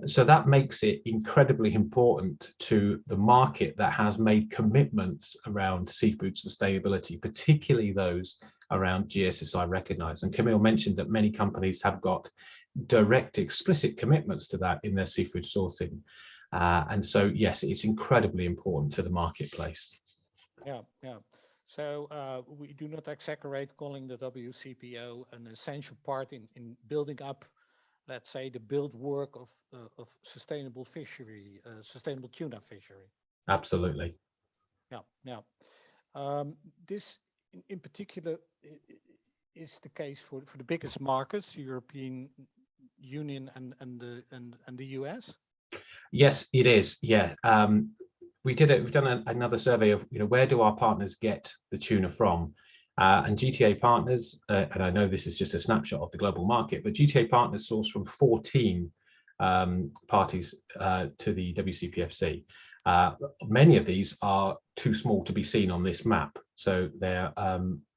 So that makes it incredibly important to the market that has made commitments around seafood sustainability, particularly those around GSSI recognized. And Camille mentioned that many companies have got direct explicit commitments to that in their seafood sourcing. And so, yes, it's incredibly important to the marketplace. Yeah. So we do not exaggerate calling the WCPO an essential part in building up, let's say, the build work of sustainable fishery, sustainable tuna fishery. Absolutely. Yeah. This in particular is the case for the biggest markets, European Union and the US. Yes, it is. Yeah. We've done another survey of, where do our partners get the tuna from? And GTA partners, and I know this is just a snapshot of the global market, but GTA partners source from 14 parties to the WCPFC. Many of these are too small to be seen on this map. So they're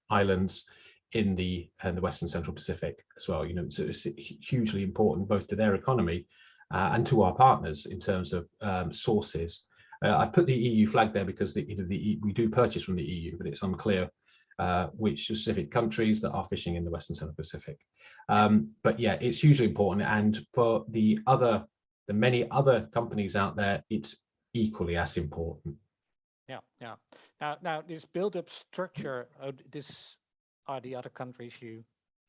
islands in the Western Central Pacific as well. So it's hugely important both to their economy and to our partners in terms of sources. I've put the EU flag there because we do purchase from the EU, but it's unclear which specific countries that are fishing in the Western Central Pacific. But yeah, it's hugely important. And for the many other companies out there, it's equally as important. Yeah. Now this build-up structure, this are the other countries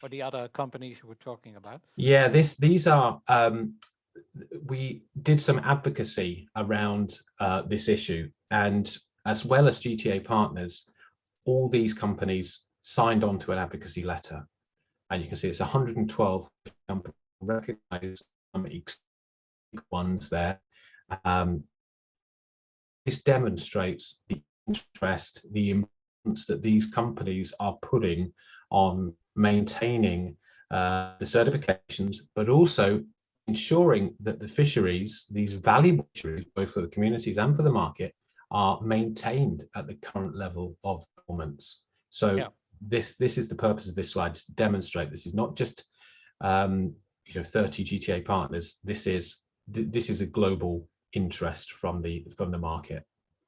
or the other companies you were talking about? Yeah, these are. We did some advocacy around this issue, and as well as GTA partners, all these companies signed on to an advocacy letter, and you can see it's 112 companies recognized, some ones there. this demonstrates the interest, the importance that these companies are putting on maintaining the certifications, but also ensuring that the fisheries, these valuable fisheries, both for the communities and for the market, are maintained at the current level of performance. So yeah. This is the purpose of this slide, is to demonstrate this is not just 30 GTA partners. This is a global interest from the market.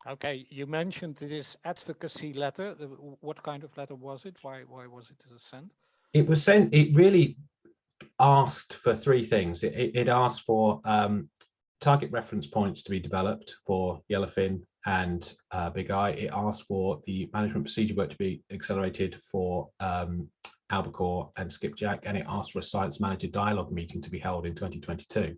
Okay, you mentioned this advocacy letter. What kind of letter was it? Why was it sent? It was sent. It really asked for three things. It asked for target reference points to be developed for yellowfin and big eye. It asked for the management procedure work to be accelerated for albacore and skipjack, and it asked for a science manager dialogue meeting to be held in 2022.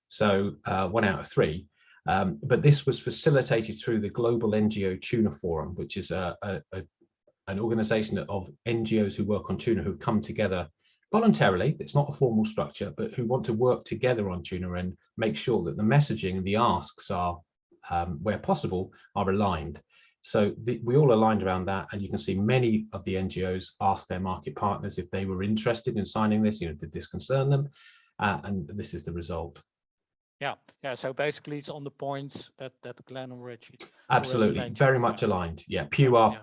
So 1 out of 3. But this was facilitated through the Global NGO Tuna Forum, which is an organization of NGOs who work on tuna, who come together voluntarily. It's not a formal structure, but who want to work together on tuna and make sure that the messaging and the asks are, where possible, are aligned. So we all aligned around that, and you can see many of the NGOs asked their market partners if they were interested in signing this. Did this concern them? And this is the result. Yeah. So basically, it's on the points that Glenn already absolutely very much aligned. Yeah, pure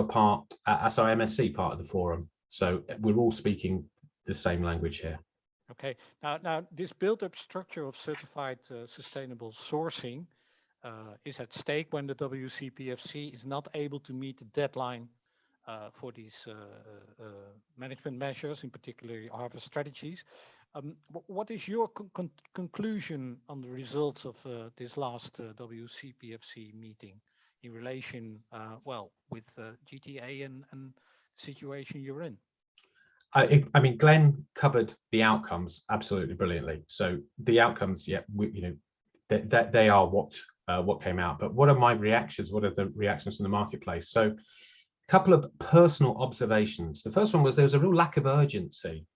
part, sorry, MSC part of the forum. So we're all speaking the same language here. Okay. Now this built-up structure of certified sustainable sourcing is at stake when the WCPFC is not able to meet the deadline for these management measures, in particular harvest strategies. What is your conclusion on the results of this last WCPFC meeting in relation, with GTA and the situation you're in? I mean, Glenn covered the outcomes absolutely brilliantly. So the outcomes, they are what came out. But what are my reactions? What are the reactions from the marketplace? So a couple of personal observations. The first one was there was a real lack of urgency.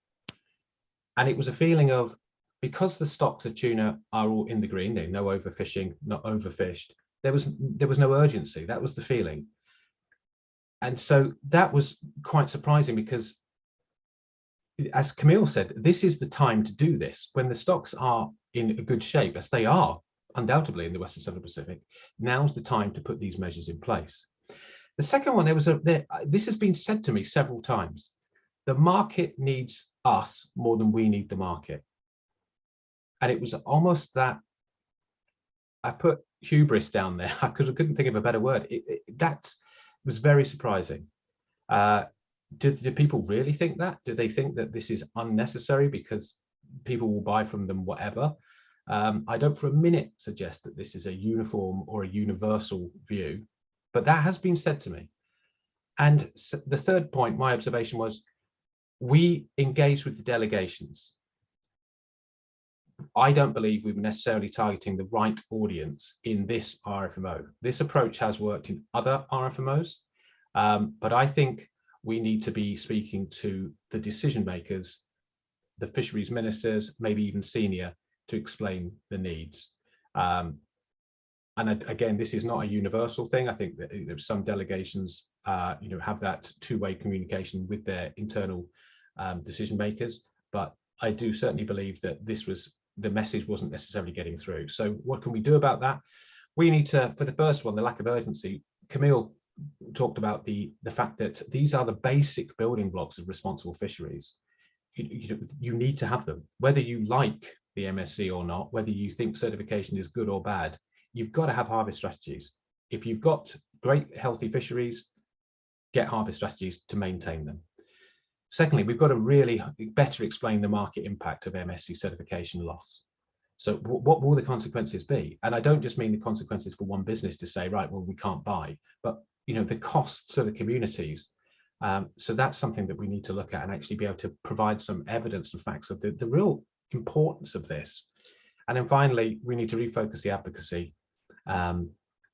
And it was a feeling of, because the stocks of tuna are all in the green, no overfishing, not overfished, there was no urgency. That was the feeling. And so that was quite surprising, because as Camille said, this is the time to do this. When the stocks are in a good shape, as they are undoubtedly in the Western Southern Pacific, now's the time to put these measures in place. The second one, this has been said to me several times. The market needs us more than we need the market. And it was almost that, I put hubris down there because I couldn't think of a better word. That was very surprising. Do people really think that? Do they think that this is unnecessary because people will buy from them whatever? I don't for a minute suggest that this is a uniform or a universal view, but that has been said to me. And the third point, my observation was, we engaged with the delegations. I don't believe we were necessarily targeting the right audience in this RFMO. This approach has worked in other RFMOs, but I think we need to be speaking to the decision makers, the fisheries ministers, maybe even senior, to explain the needs. And again, this is not a universal thing. I think that some delegations have that two-way communication with their internal decision makers, but I do certainly believe that the message wasn't necessarily getting through. So what can we do about that? We need to, for the first one, the lack of urgency. Camille talked about the fact that these are the basic building blocks of responsible fisheries. You need to have them, whether you like the MSC or not, whether you think certification is good or bad. You've got to have harvest strategies. If you've got great healthy fisheries, get harvest strategies to maintain them. Secondly, we've got to really better explain the market impact of MSC certification loss. So what will the consequences be? And I don't just mean the consequences for one business to say, right, well, we can't buy, but the costs of the communities. So that's something that we need to look at and actually be able to provide some evidence and facts of the real importance of this. And then finally, we need to refocus the advocacy.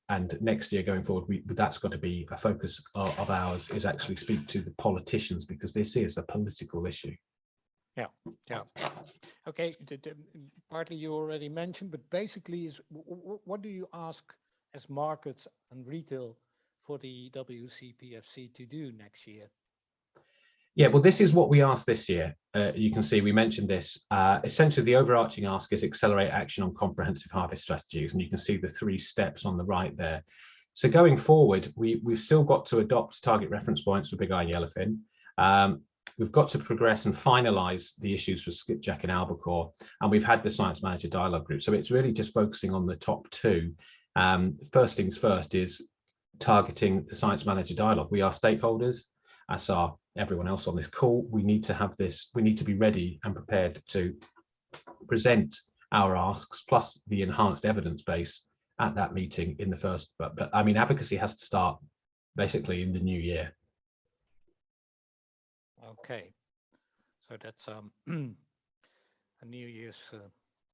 And next year going forward, that's got to be a focus of ours, is actually speak to the politicians, because this is a political issue. Yeah. Okay, partly you already mentioned, but basically is what do you ask as markets and retail for the WCPFC to do next year? Yeah, well, this is what we asked this year. You can see we mentioned this. Essentially, the overarching ask is accelerate action on comprehensive harvest strategies, and you can see the 3 steps on the right there. So going forward, we've still got to adopt target reference points for big eye yellowfin. We've got to progress and finalise the issues for skipjack and albacore, and we've had the Science Manager Dialogue Group. So it's really just focusing on the top 2. First things first is targeting the Science Manager Dialogue. We are stakeholders, as are everyone else on this call. We need to have this, we need to be ready and prepared to present our asks plus the enhanced evidence base at that meeting in the first, but I mean, advocacy has to start basically in the new year. Okay, so that's a New Year's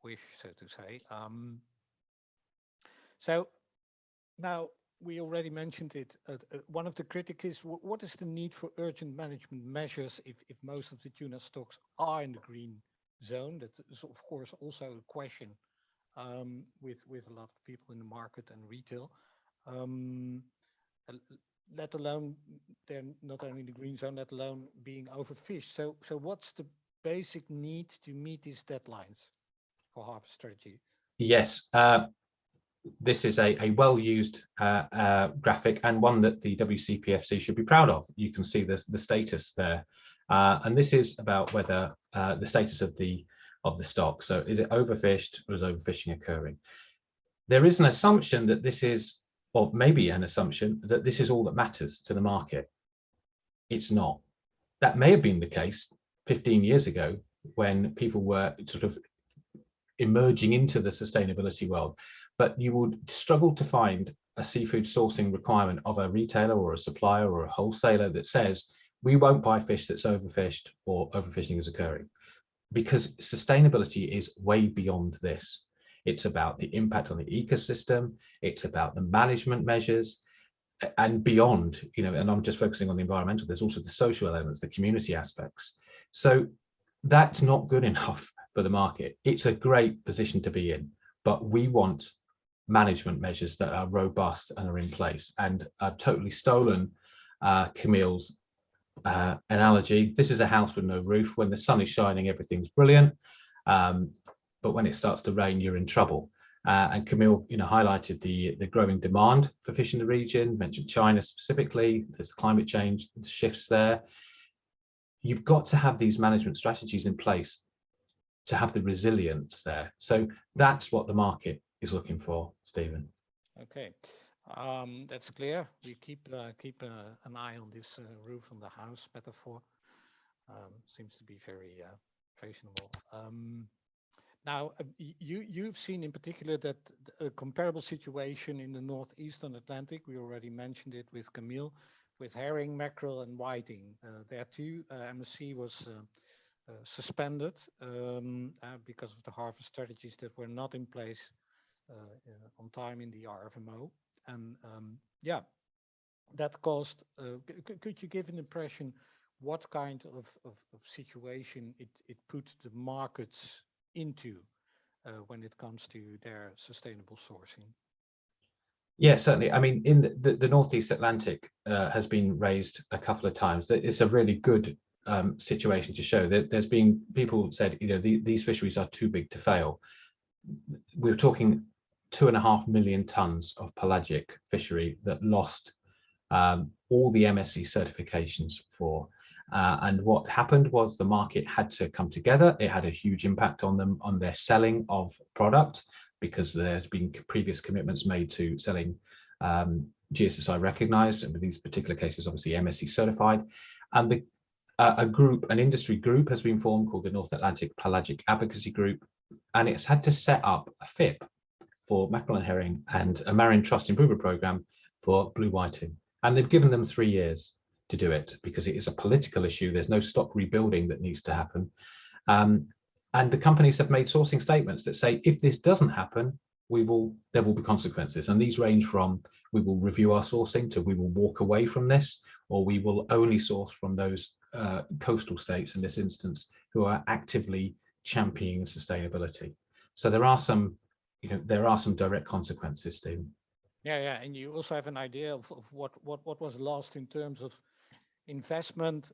wish, so to say. So now, we already mentioned it. One of the critics is what is the need for urgent management measures if most of the tuna stocks are in the green zone? That is, of course, also a question with a lot of people in the market and retail. Let alone they're not only in the green zone, let alone being overfished. So what's the basic need to meet these deadlines for harvest strategy? Yes. This is a well-used graphic and one that the WCPFC should be proud of. You can see the status there, and this is about whether the status of the stock. So is it overfished or is overfishing occurring? There is an assumption that this is, or maybe an assumption that this is all that matters to the market. It's not. That may have been the case 15 years ago when people were sort of emerging into the sustainability world. But you would struggle to find a seafood sourcing requirement of a retailer or a supplier or a wholesaler that says, we won't buy fish that's overfished or overfishing is occurring. Because sustainability is way beyond this. It's about the impact on the ecosystem, it's about the management measures, and beyond, you know, and I'm just focusing on the environmental, there's also the social elements, the community aspects. So that's not good enough for the market. It's a great position to be in, but we want management measures that are robust and are in place. And I've totally stolen Camille's analogy. This is a house with no roof. When the sun is shining, everything's brilliant, but when it starts to rain, you're in trouble. And Camille, you know, highlighted the growing demand for fish in the region, mentioned China specifically. There's climate change shifts there. You've got to have these management strategies in place to have the resilience there. So that's what the market is looking for, Stephen. Okay, that's clear. We keep an eye on this roof on the house metaphor. Seems to be very fashionable. Now, you've seen in particular that a comparable situation in the northeastern Atlantic. We already mentioned it with Camille, with herring, mackerel, and whiting. There too, MSC was suspended because of the harvest strategies that were not in place on time in the RFMO. And yeah, that caused, could you give an impression what kind of situation it puts the markets into when it comes to their sustainable sourcing? Yeah, certainly. I mean, in the Northeast Atlantic has been raised a couple of times. It's a really good situation to show that there's been people said, you know, these fisheries are too big to fail. We're talking 2.5 million tons of pelagic fishery that lost all the MSC certifications for. And what happened was the market had to come together. It had a huge impact on them, on their selling of product, because there's been previous commitments made to selling GSSI recognized, and with these particular cases, obviously MSC certified. And an industry group has been formed called the North Atlantic Pelagic Advocacy Group, and it's had to set up a FIP for mackerel and herring and a marine trust improver program for blue whiting. And they've given them 3 years to do it because it is a political issue. There's no stock rebuilding that needs to happen. And the companies have made sourcing statements that say, if this doesn't happen, there will be consequences. And these range from, we will review our sourcing, to we will walk away from this, or we will only source from those coastal states in this instance who are actively championing sustainability. So there are some, you know, there are some direct consequences, Stephen. Yeah, and you also have an idea of what was lost in terms of investment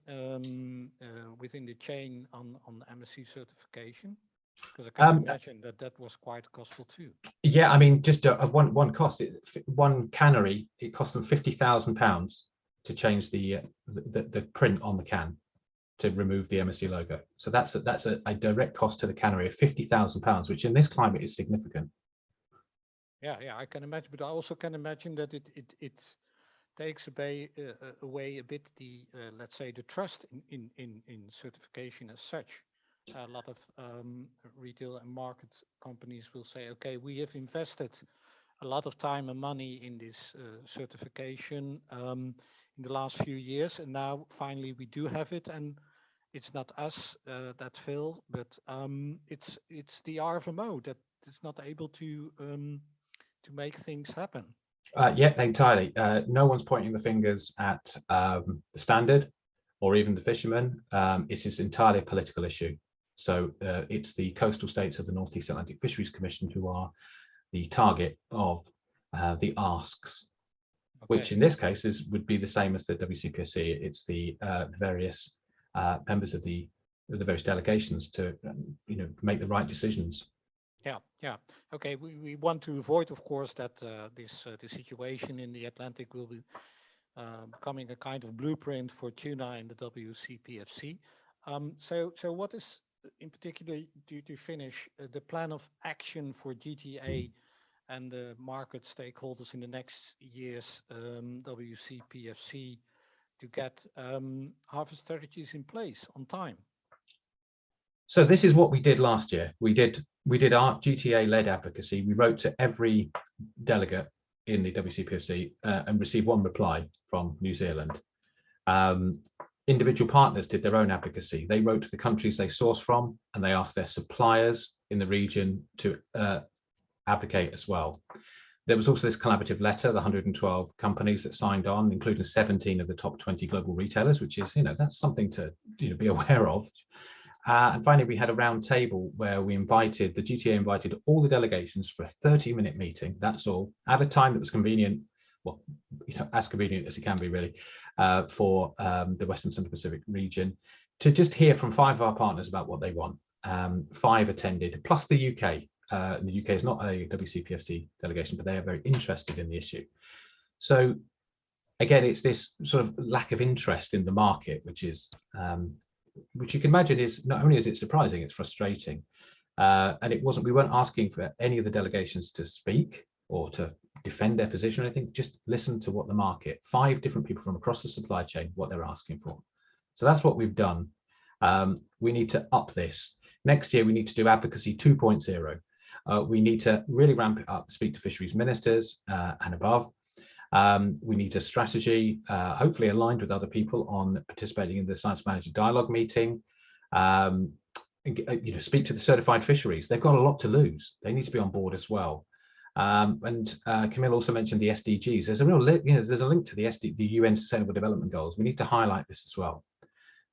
within the chain on MSC certification, because I can imagine that was quite costly too. Yeah, I mean, just one cost. One cannery, it cost them £50,000 to change the print on the can to remove the MSC logo. So that's a direct cost to the cannery of £50,000, which in this climate is significant. Yeah, I can imagine, but I also can imagine that it takes away a bit the let's say the trust in certification as such. A lot of retail and market companies will say, okay, we have invested a lot of time and money in this certification in the last few years, and now finally we do have it, and it's not us that fail, but it's the RFMO that is not able to make things happen. Yeah, entirely. No one's pointing the fingers at the standard or even the fishermen. It is entirely a political issue. So it's the coastal states of the North East Atlantic Fisheries Commission who are the target of the asks, which in this case would be the same as the WCPFC. It's the various members of the various delegations to make the right decisions. Yeah. Okay, we want to avoid, of course, that the situation in the Atlantic will be becoming a kind of blueprint for tuna in the WCPFC. So what is in particular, to finish, the plan of action for GTA and the market stakeholders in the next year's WCPFC to get harvest strategies in place on time? So this is what we did last year. We did our GTA-led advocacy. We wrote to every delegate in the WCPFC and received one reply from New Zealand. Individual partners did their own advocacy. They wrote to the countries they source from, and they asked their suppliers in the region to advocate as well. There was also this collaborative letter, the 112 companies that signed on, including 17 of the top 20 global retailers, which is, that's something to be aware of. And finally, we had a round table where the GTA invited all the delegations for a 30-minute meeting. That's all, at a time that was convenient, well, as convenient as it can be really, for the Western Central Pacific region, to just hear from 5 of our partners about what they want. 5 attended, plus the UK. The UK is not a WCPFC delegation, but they are very interested in the issue. So again, it's this sort of lack of interest in the market, which you can imagine is not only is it surprising, it's frustrating. And we weren't asking for any of the delegations to speak or to defend their position or anything, just listen to what the market, 5 different people from across the supply chain, what they're asking for. So that's what we've done. We need to up this. Next year, we need to do advocacy 2.0. We need to really ramp it up, speak to fisheries ministers and above. We need a strategy, hopefully aligned with other people, on participating in the Science Manager Dialogue meeting. Speak to the certified fisheries. They've got a lot to lose. They need to be on board as well. And Camille also mentioned the SDGs. There's a real there's a link to the UN Sustainable Development Goals. We need to highlight this as well.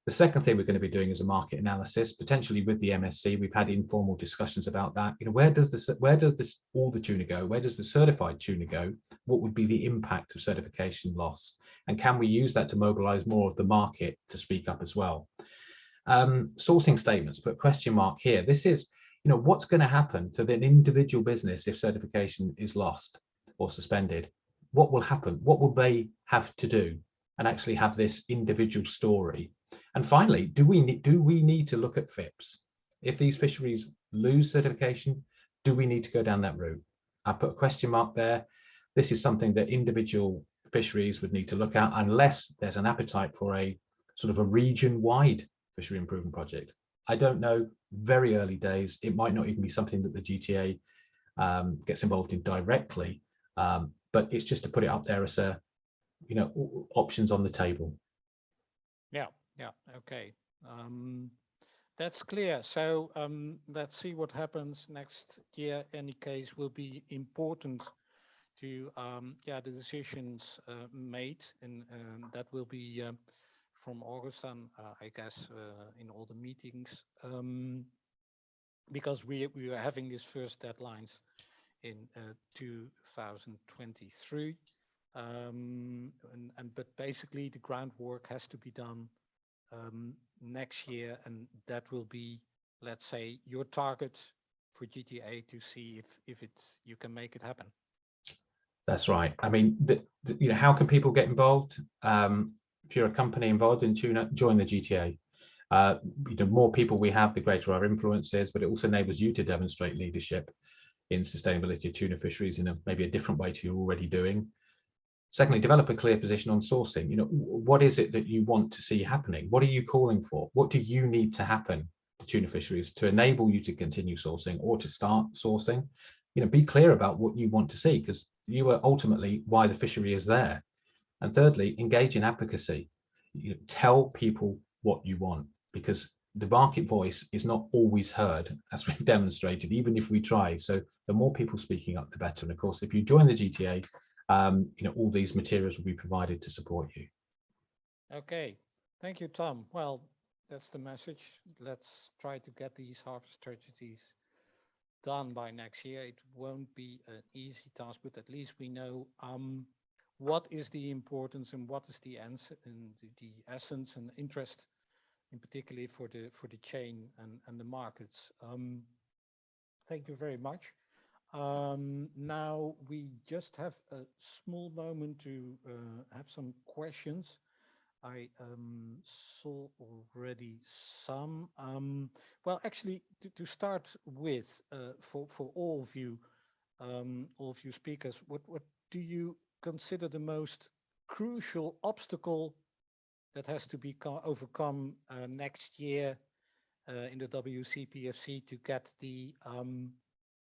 The second thing we're going to be doing is a market analysis, potentially with the MSC. We've had informal discussions about that. Where does all the tuna go? Where does the certified tuna go? What would be the impact of certification loss? And can we use that to mobilize more of the market to speak up as well? Sourcing statements, put a question mark here. This is, what's going to happen to an individual business if certification is lost or suspended? What will happen? What will they have to do and actually have this individual story? And finally, do we need to look at FIPS? If these fisheries lose certification, do we need to go down that route? I put a question mark there. This is something that individual fisheries would need to look at, unless there's an appetite for a sort of a region-wide fishery improvement project. I don't know, very early days. It might not even be something that the GTA gets involved in directly, but it's just to put it up there as options on the table. Yeah, okay. That's clear. So let's see what happens next year. Any case will be important to the decisions made, and that will be from August on, I guess, in all the meetings, because we are having these first deadlines in 2023. But basically the groundwork has to be done next year, and that will be, let's say, your target for GTA to see if you can make it happen. That's right. I mean, you know, how can people get involved? If you're a company involved in tuna, join the GTA. You know, more people we have, the greater our influence is, but it also enables you to demonstrate leadership in sustainability of tuna fisheries in maybe a different way to you're already doing. Secondly, develop a clear position on sourcing. You know, what is it that you want to see happening? What are you calling for? What do you need to happen to tuna fisheries to enable you to continue sourcing or to start sourcing? You know, be clear about what you want to see, because you are ultimately why the fishery is there. And thirdly, engage in advocacy. You know, tell people what you want, because the market voice is not always heard, as we've demonstrated, even if we try. So the more people speaking up, the better. And of course, if you join the GTA, you know, all these materials will be provided to support you. Okay, thank you, Tom. Well, that's the message. Let's try to get these harvest strategies done by next year. It won't be an easy task, but at least we know what is the importance and what is the essence and interest, in particularly for the chain and the markets. Thank you very much. Now we just have a small moment to have some questions. I saw already some. Well, actually, to start with, for all of you speakers, what do you consider the most crucial obstacle that has to be overcome next year in the WCPFC to get the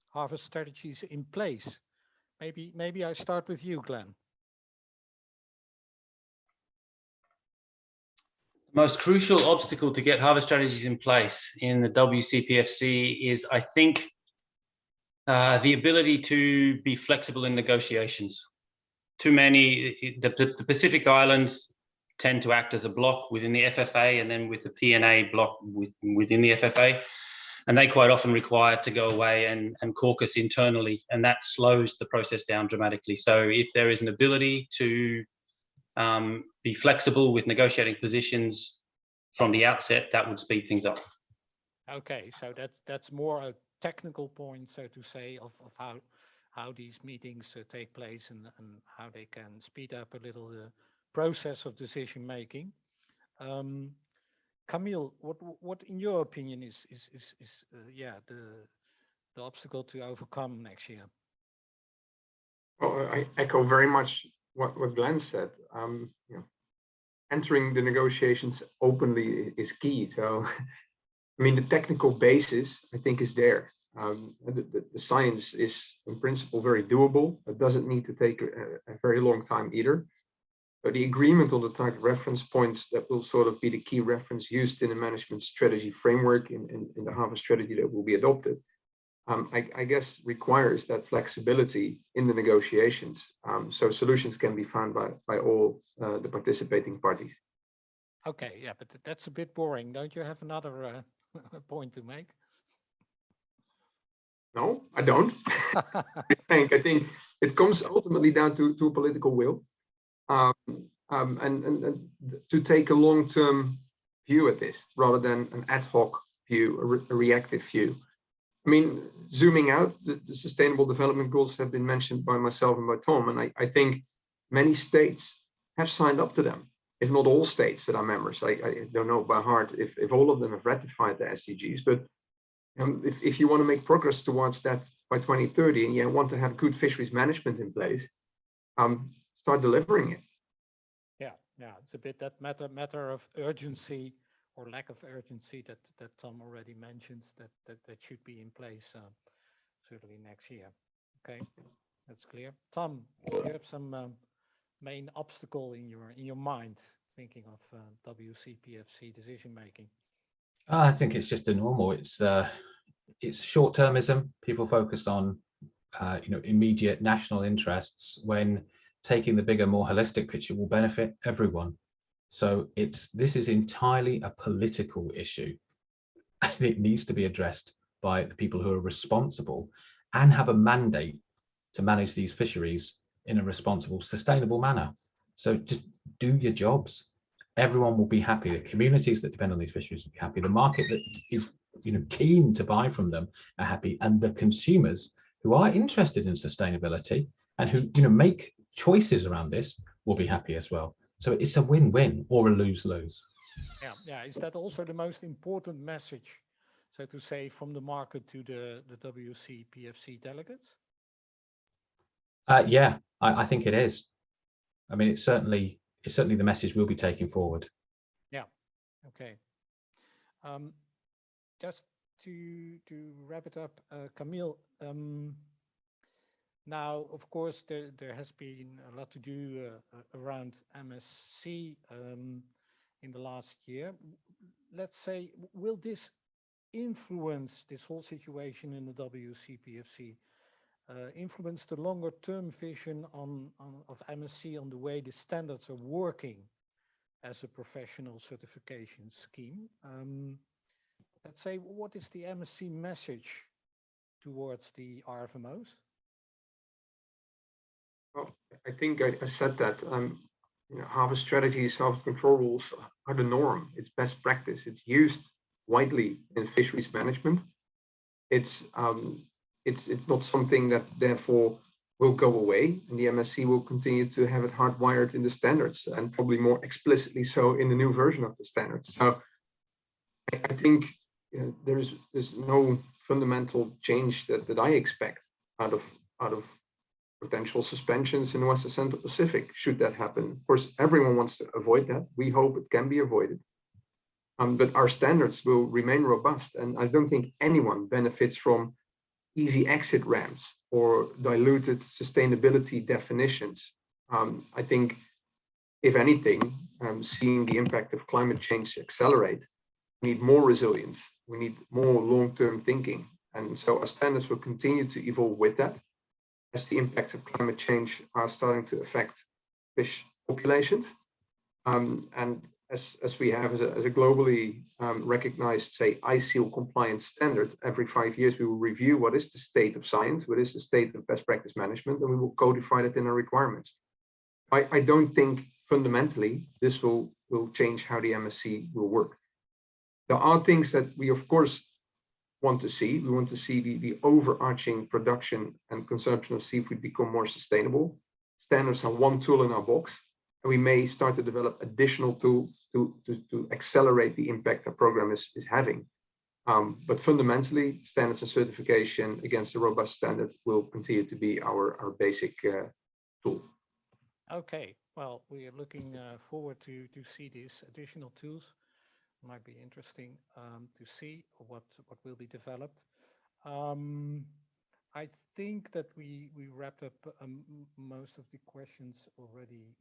harvest strategies in place? Maybe I start with you, Glenn. Most crucial obstacle to get harvest strategies in place in the WCPFC is, I think, the ability to be flexible in negotiations. Too many, the Pacific Islands tend to act as a block within the FFA, and then with the P&A block within the FFA, and they quite often require to go away and caucus internally, and that slows the process down dramatically. So if there is an ability to be flexible with negotiating positions from the outset, that would speed things up. Okay, so that's more a technical point, so to say, of how these meetings take place and how they can speed up a little the process of decision making. Camille, what in your opinion is the obstacle to overcome next year? Well, I echo very much what Glenn said. You know, entering the negotiations openly is key. So, I mean, the technical basis, I think, is there. The science is, in principle, very doable. It doesn't need to take a very long time either. But the agreement on the target reference points, that will sort of be the key reference used in the management strategy framework in the harvest strategy that will be adopted. I guess requires that flexibility in the negotiations, so solutions can be found by all the participating parties. Okay, yeah, but that's a bit boring. Don't you have another point to make? No, I don't. I think it comes ultimately down to political will, and to take a long-term view at this rather than an ad hoc view, a reactive view. I mean, zooming out, the Sustainable Development Goals have been mentioned by myself and by Tom, and I think many states have signed up to them, if not all states that are members. I don't know by heart if all of them have ratified the SDGs, but if you want to make progress towards that by 2030 and you want to have good fisheries management in place, start delivering it. Yeah, it's a bit that matter of urgency or lack of urgency that Tom already mentioned that should be in place certainly next year. Okay, that's clear. Tom, do you have some main obstacle in your mind thinking of WCPFC decision making? I think it's just a normal. It's short-termism. People focused on you know, immediate national interests, when taking the bigger, more holistic picture will benefit everyone. So this is entirely a political issue, and it needs to be addressed by the people who are responsible and have a mandate to manage these fisheries in a responsible, sustainable manner. So just do your jobs. Everyone will be happy. The communities that depend on these fisheries will be happy. The market that is keen to buy from them are happy, and the consumers who are interested in sustainability and who make choices around this will be happy as well. So it's a win-win or a lose-lose. Yeah. Is that also the most important message, so to say, from the market to the WCPFC delegates? Yeah, I think it is. I mean, it's certainly the message we'll be taking forward. Yeah. Okay. Just to wrap it up, Camille. Now, of course, there has been a lot to do around MSC in the last year. Let's say, will this influence this whole situation in the WCPFC? Influence the longer term vision of MSC on the way the standards are working as a professional certification scheme? Let's say, what is the MSC message towards the RFMOs? Well, I think I said that harvest strategies, harvest control rules are the norm. It's best practice. It's used widely in fisheries management. It's not something that therefore will go away, and the MSC will continue to have it hardwired in the standards, and probably more explicitly so in the new version of the standards. So I think there's no fundamental change that I expect out of potential suspensions in the Western Central Pacific, should that happen. Of course, everyone wants to avoid that. We hope it can be avoided. But our standards will remain robust, and I don't think anyone benefits from easy exit ramps or diluted sustainability definitions. I think, if anything, seeing the impact of climate change accelerate, we need more resilience. We need more long-term thinking. And so our standards will continue to evolve with that, as the impacts of climate change are starting to affect fish populations. And as we have as a globally recognized, say, ISEAL compliance standard, every 5 years we will review what is the state of science, what is the state of best practice management, and we will codify it in our requirements. I don't think fundamentally this will change how the MSC will work. There are things that we, of course, want to see. We want to see the overarching production and consumption of seafood become more sustainable. Standards are one tool in our box, and we may start to develop additional tools to accelerate the impact our program is having. But fundamentally, standards and certification against a robust standard will continue to be our basic tool. Okay, well, we are looking forward to see these additional tools. Might be interesting to see what will be developed. I think that we wrapped up most of the questions already.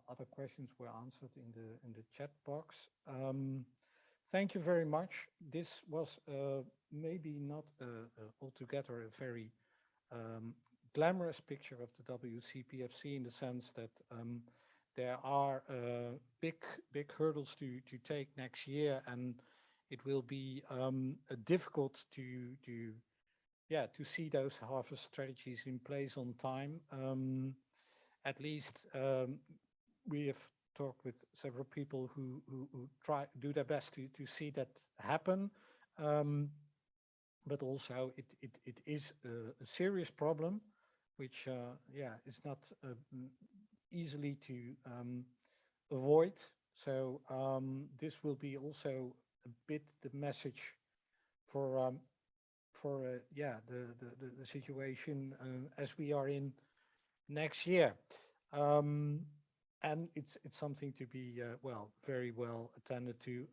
Other questions were answered in the chat box. Thank you very much. This was maybe not altogether a very glamorous picture of the WCPFC, in the sense that there are big hurdles to take next year, and it will be difficult to see those harvest strategies in place on time. At least we have talked with several people who do their best to see that happen. But also it is a serious problem, which is not easily to avoid. So this will be also a bit the message for the situation as we are in next year, and it's something to be very well attended to.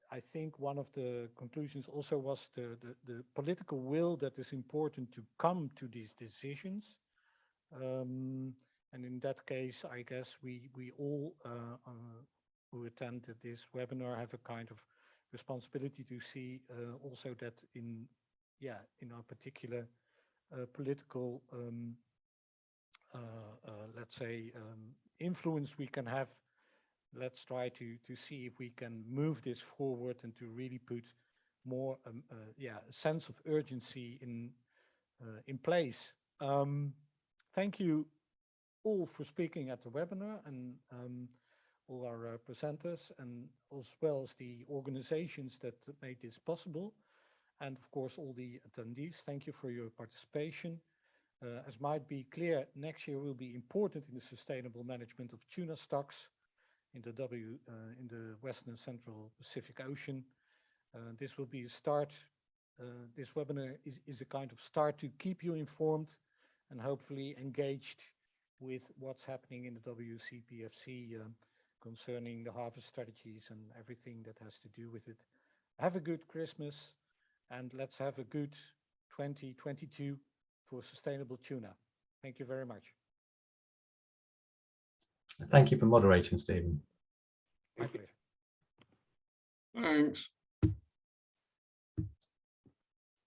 I think one of the conclusions also was the political will that is important to come to these decisions. And in that case, I guess we all who attended this webinar have a kind of responsibility to see also that in our particular political let's say influence we can have. Let's try to see if we can move this forward and to really put more yeah, a sense of urgency in place. Thank you all for speaking at the webinar, and all our presenters, and as well as the organizations that made this possible, and of course all the attendees. Thank you for your participation. As might be clear, next year will be important in the sustainable management of tuna stocks in the Western and Central Pacific Ocean. This will be a start. This webinar is a kind of start to keep you informed and hopefully engaged with what's happening in the WCPFC concerning the harvest strategies and everything that has to do with it. Have a good Christmas, and let's have a good 2022 for sustainable tuna. Thank you very much. Thank you for moderating, Stephen. My pleasure. Thanks.